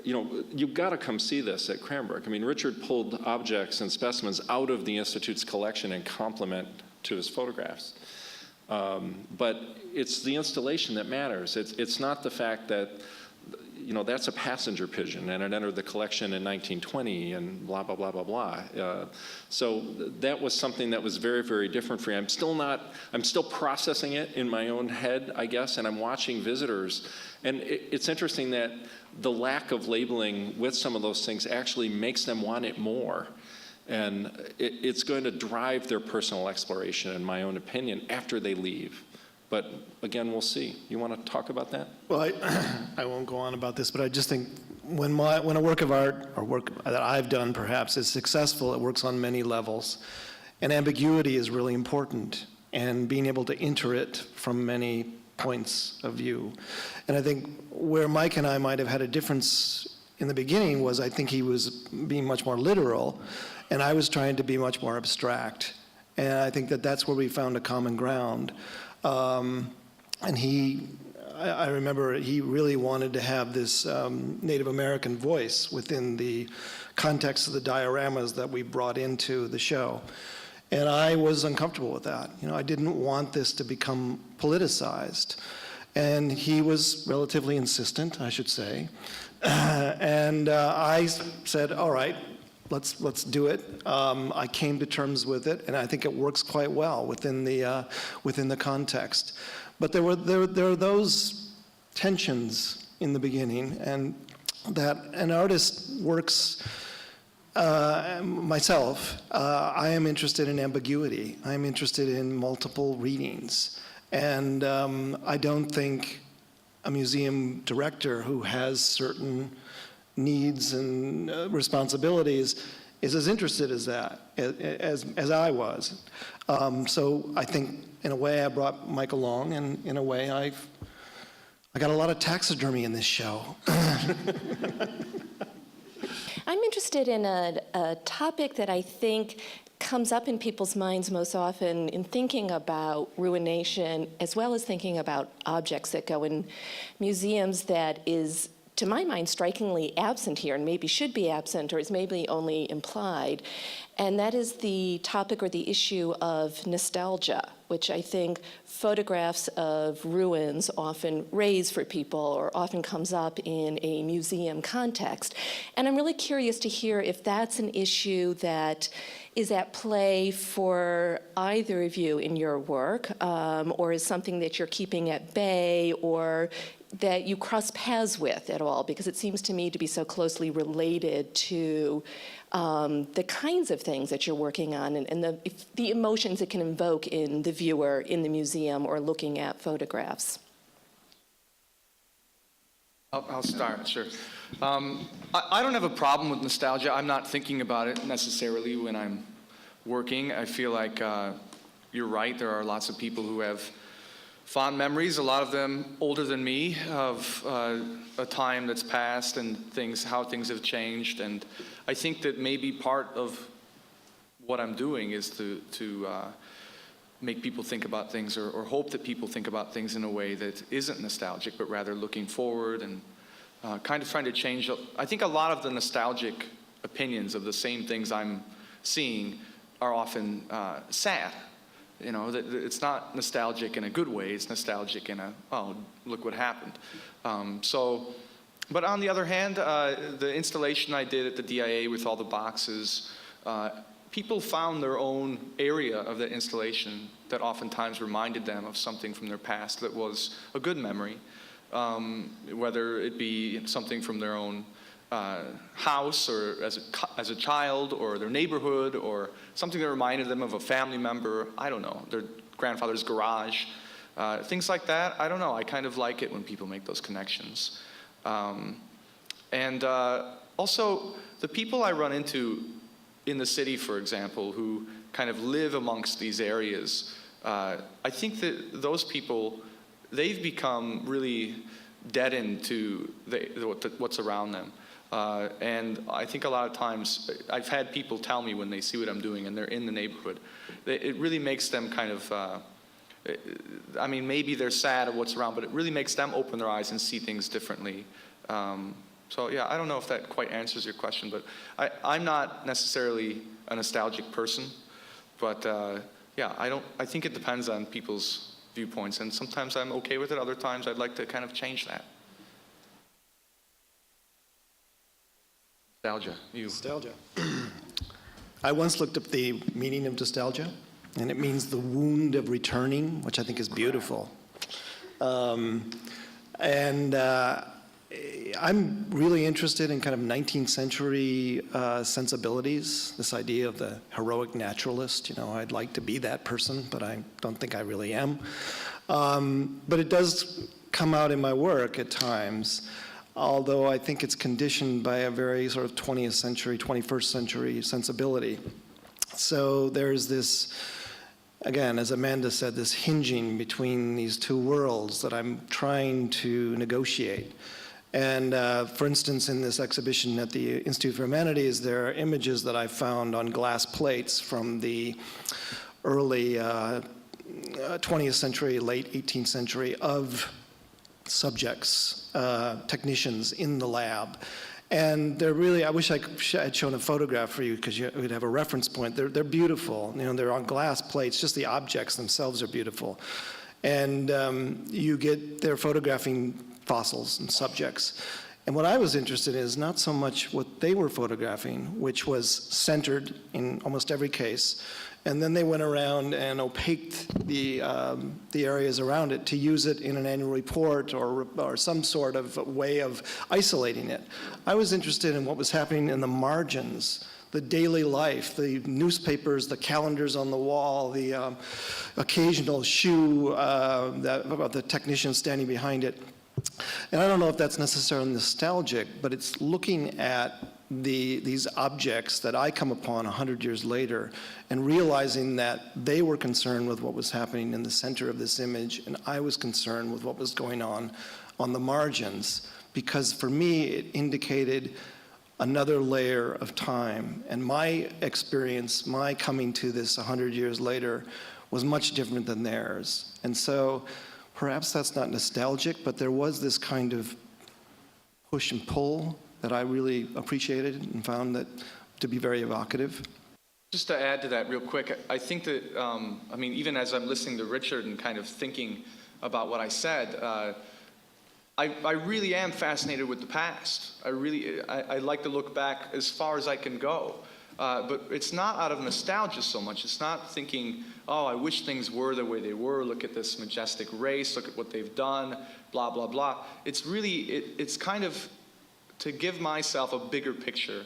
you've got to come see this at Cranbrook. Richard pulled objects and specimens out of the Institute's collection in complement to his photographs. But it's the installation that matters. It's not the fact that, that's a passenger pigeon and it entered the collection in 1920 and blah, blah, blah, blah, blah. So that was something that was very, very different for me. I'm still processing it in my own head, I guess, and I'm watching visitors. And it's interesting that the lack of labeling with some of those things actually makes them want it more. And it's going to drive their personal exploration, in my own opinion, after they leave. But again, we'll see. You want to talk about that? Well, I won't go on about this, but I just think when a work of art, or work that I've done perhaps, is successful, it works on many levels. And ambiguity is really important, and being able to enter it from many points of view. And I think where Mike and I might have had a difference in the beginning was I think he was being much more literal, and I was trying to be much more abstract. And I think that that's where we found a common ground. And I remember he really wanted to have this Native American voice within the context of the dioramas that we brought into the show. And I was uncomfortable with that. You know, I didn't want this to become politicized. And he was relatively insistent, I should say. And I said, all right, let's do it. I came to terms with it, and I think it works quite well within the context. But there are those tensions in the beginning, and that an artist works. Myself, I am interested in ambiguity. I am interested in multiple readings, and I don't think a museum director who has certain needs and responsibilities is as interested as that, as I was. So I think, in a way, I brought Mike along, and in a way, I got a lot of taxidermy in this show. I'm interested in a topic that I think comes up in people's minds most often in thinking about ruination, as well as thinking about objects that go in museums, that is, to my mind, strikingly absent here, and maybe should be absent, or is maybe only implied. And that is the topic or the issue of nostalgia, which I think photographs of ruins often raise for people, or often comes up in a museum context. And I'm really curious to hear if that's an issue that is at play for either of you in your work, or is something that you're keeping at bay, or that you cross paths with at all, because it seems to me to be so closely related to the kinds of things that you're working on, and the emotions it can invoke in the viewer in the museum or looking at photographs. I'll start, sure. I don't have a problem with nostalgia. I'm not thinking about it necessarily when I'm working. I feel like you're right. There are lots of people who have fond memories, a lot of them older than me, of a time that's passed and how things have changed. And I think that maybe part of what I'm doing is to make people think about things, or hope that people think about things in a way that isn't nostalgic, but rather looking forward and kind of trying to change. I think a lot of the nostalgic opinions of the same things I'm seeing are often sad. You know, it's not nostalgic in a good way. It's nostalgic in a, oh, look what happened. But on the other hand, the installation I did at the DIA with all the boxes, people found their own area of the installation that oftentimes reminded them of something from their past that was a good memory, whether it be something from their own house, or as a child, or their neighborhood, or something that reminded them of a family member, I don't know, their grandfather's garage, things like that. I don't know, I kind of like it when people make those connections. Also, the people I run into in the city, for example, who kind of live amongst these areas, I think that those people, they've become really deadened to what's around them. And I think a lot of times, I've had people tell me when they see what I'm doing and they're in the neighborhood, it really makes them kind of, I mean, maybe they're sad of what's around, but it really makes them open their eyes and see things differently. So yeah, I don't know if that quite answers your question, but I'm not necessarily a nostalgic person, but yeah, I think it depends on people's viewpoints, and sometimes I'm okay with it, other times I'd like to kind of change that. Nostalgia. Nostalgia. I once looked up the meaning of nostalgia, and it means the wound of returning, which I think is beautiful. I'm really interested in kind of 19th century sensibilities, this idea of the heroic naturalist. You know, I'd like to be that person, but I don't think I really am. But it does come out in my work at times. although I think it's conditioned by a very sort of 20th century, 21st century sensibility. So there's this, again, as Amanda said, this hinging between these two worlds that I'm trying to negotiate. And for instance, in this exhibition at the Institute for Humanities, there are images that I found on glass plates from the early 20th century, late 18th century of subjects, technicians in the lab. And they're really, I wish I had shown a photograph for you because you would have a reference point. They're beautiful. You know, they're on glass plates. Just the objects themselves are beautiful. And they're photographing fossils and subjects. And what I was interested in is not so much what they were photographing, which was centered in almost every case, and then they went around and opaqued the areas around it to use it in an annual report or some sort of way of isolating it. I was interested in what was happening in the margins, the daily life, the newspapers, the calendars on the wall, the occasional shoe about the technician standing behind it. And I don't know if that's necessarily nostalgic, but it's looking at these objects that I come upon 100 years later and realizing that they were concerned with what was happening in the center of this image, and I was concerned with what was going on the margins, because for me it indicated another layer of time. And my experience, my coming to this 100 years later, was much different than theirs. And so perhaps that's not nostalgic, but there was this kind of push and pull that I really appreciated and found that to be very evocative. Just to add to that real quick, I think that, I mean, even as I'm listening to Richard and kind of thinking about what I said, I really am fascinated with the past. I like to look back as far as I can go. But it's not out of nostalgia so much. It's not thinking, oh, I wish things were the way they were. Look at this majestic race. Look at what they've done, blah, blah, blah. It's really, it's kind of to give myself a bigger picture,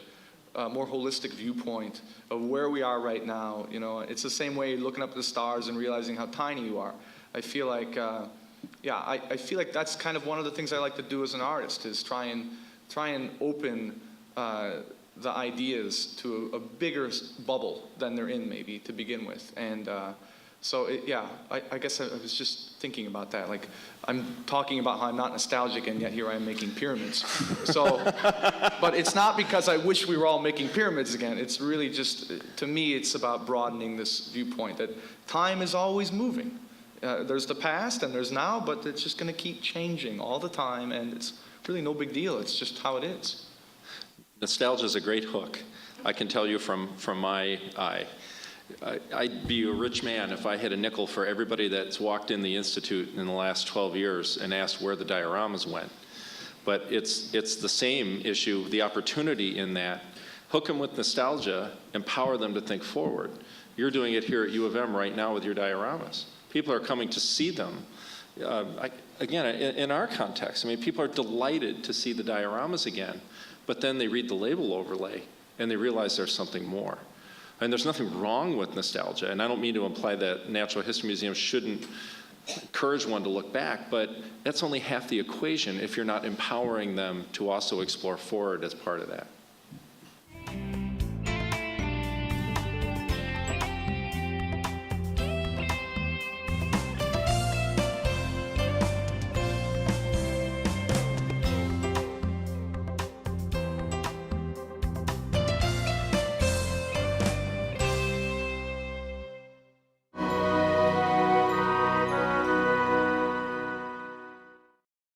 a more holistic viewpoint of where we are right now. You know, it's the same way looking up at the stars and realizing how tiny you are. I feel like, I feel like that's kind of one of the things I like to do as an artist, is try and open the ideas to a bigger bubble than they're in, maybe, to begin with. And I guess I was just thinking about that. Like, I'm talking about how I'm not nostalgic, and yet here I am making pyramids. So, but it's not because I wish we were all making pyramids again. It's really just, to me, it's about broadening this viewpoint that time is always moving. There's the past and there's now, but it's just going to keep changing all the time, and it's really no big deal. It's just how it is. Nostalgia is a great hook. I can tell you from my eye. I'd be a rich man if I had a nickel for everybody that's walked in the Institute in the last 12 years and asked where the dioramas went. But it's the same issue, the opportunity in that. Hook them with nostalgia, empower them to think forward. You're doing it here at U of M right now with your dioramas. People are coming to see them. Again, in our context, I mean, people are delighted to see the dioramas again, but then they read the label overlay and they realize there's something more. And there's nothing wrong with nostalgia, and I don't mean to imply that Natural History Museums shouldn't encourage one to look back, but that's only half the equation if you're not empowering them to also explore forward as part of that.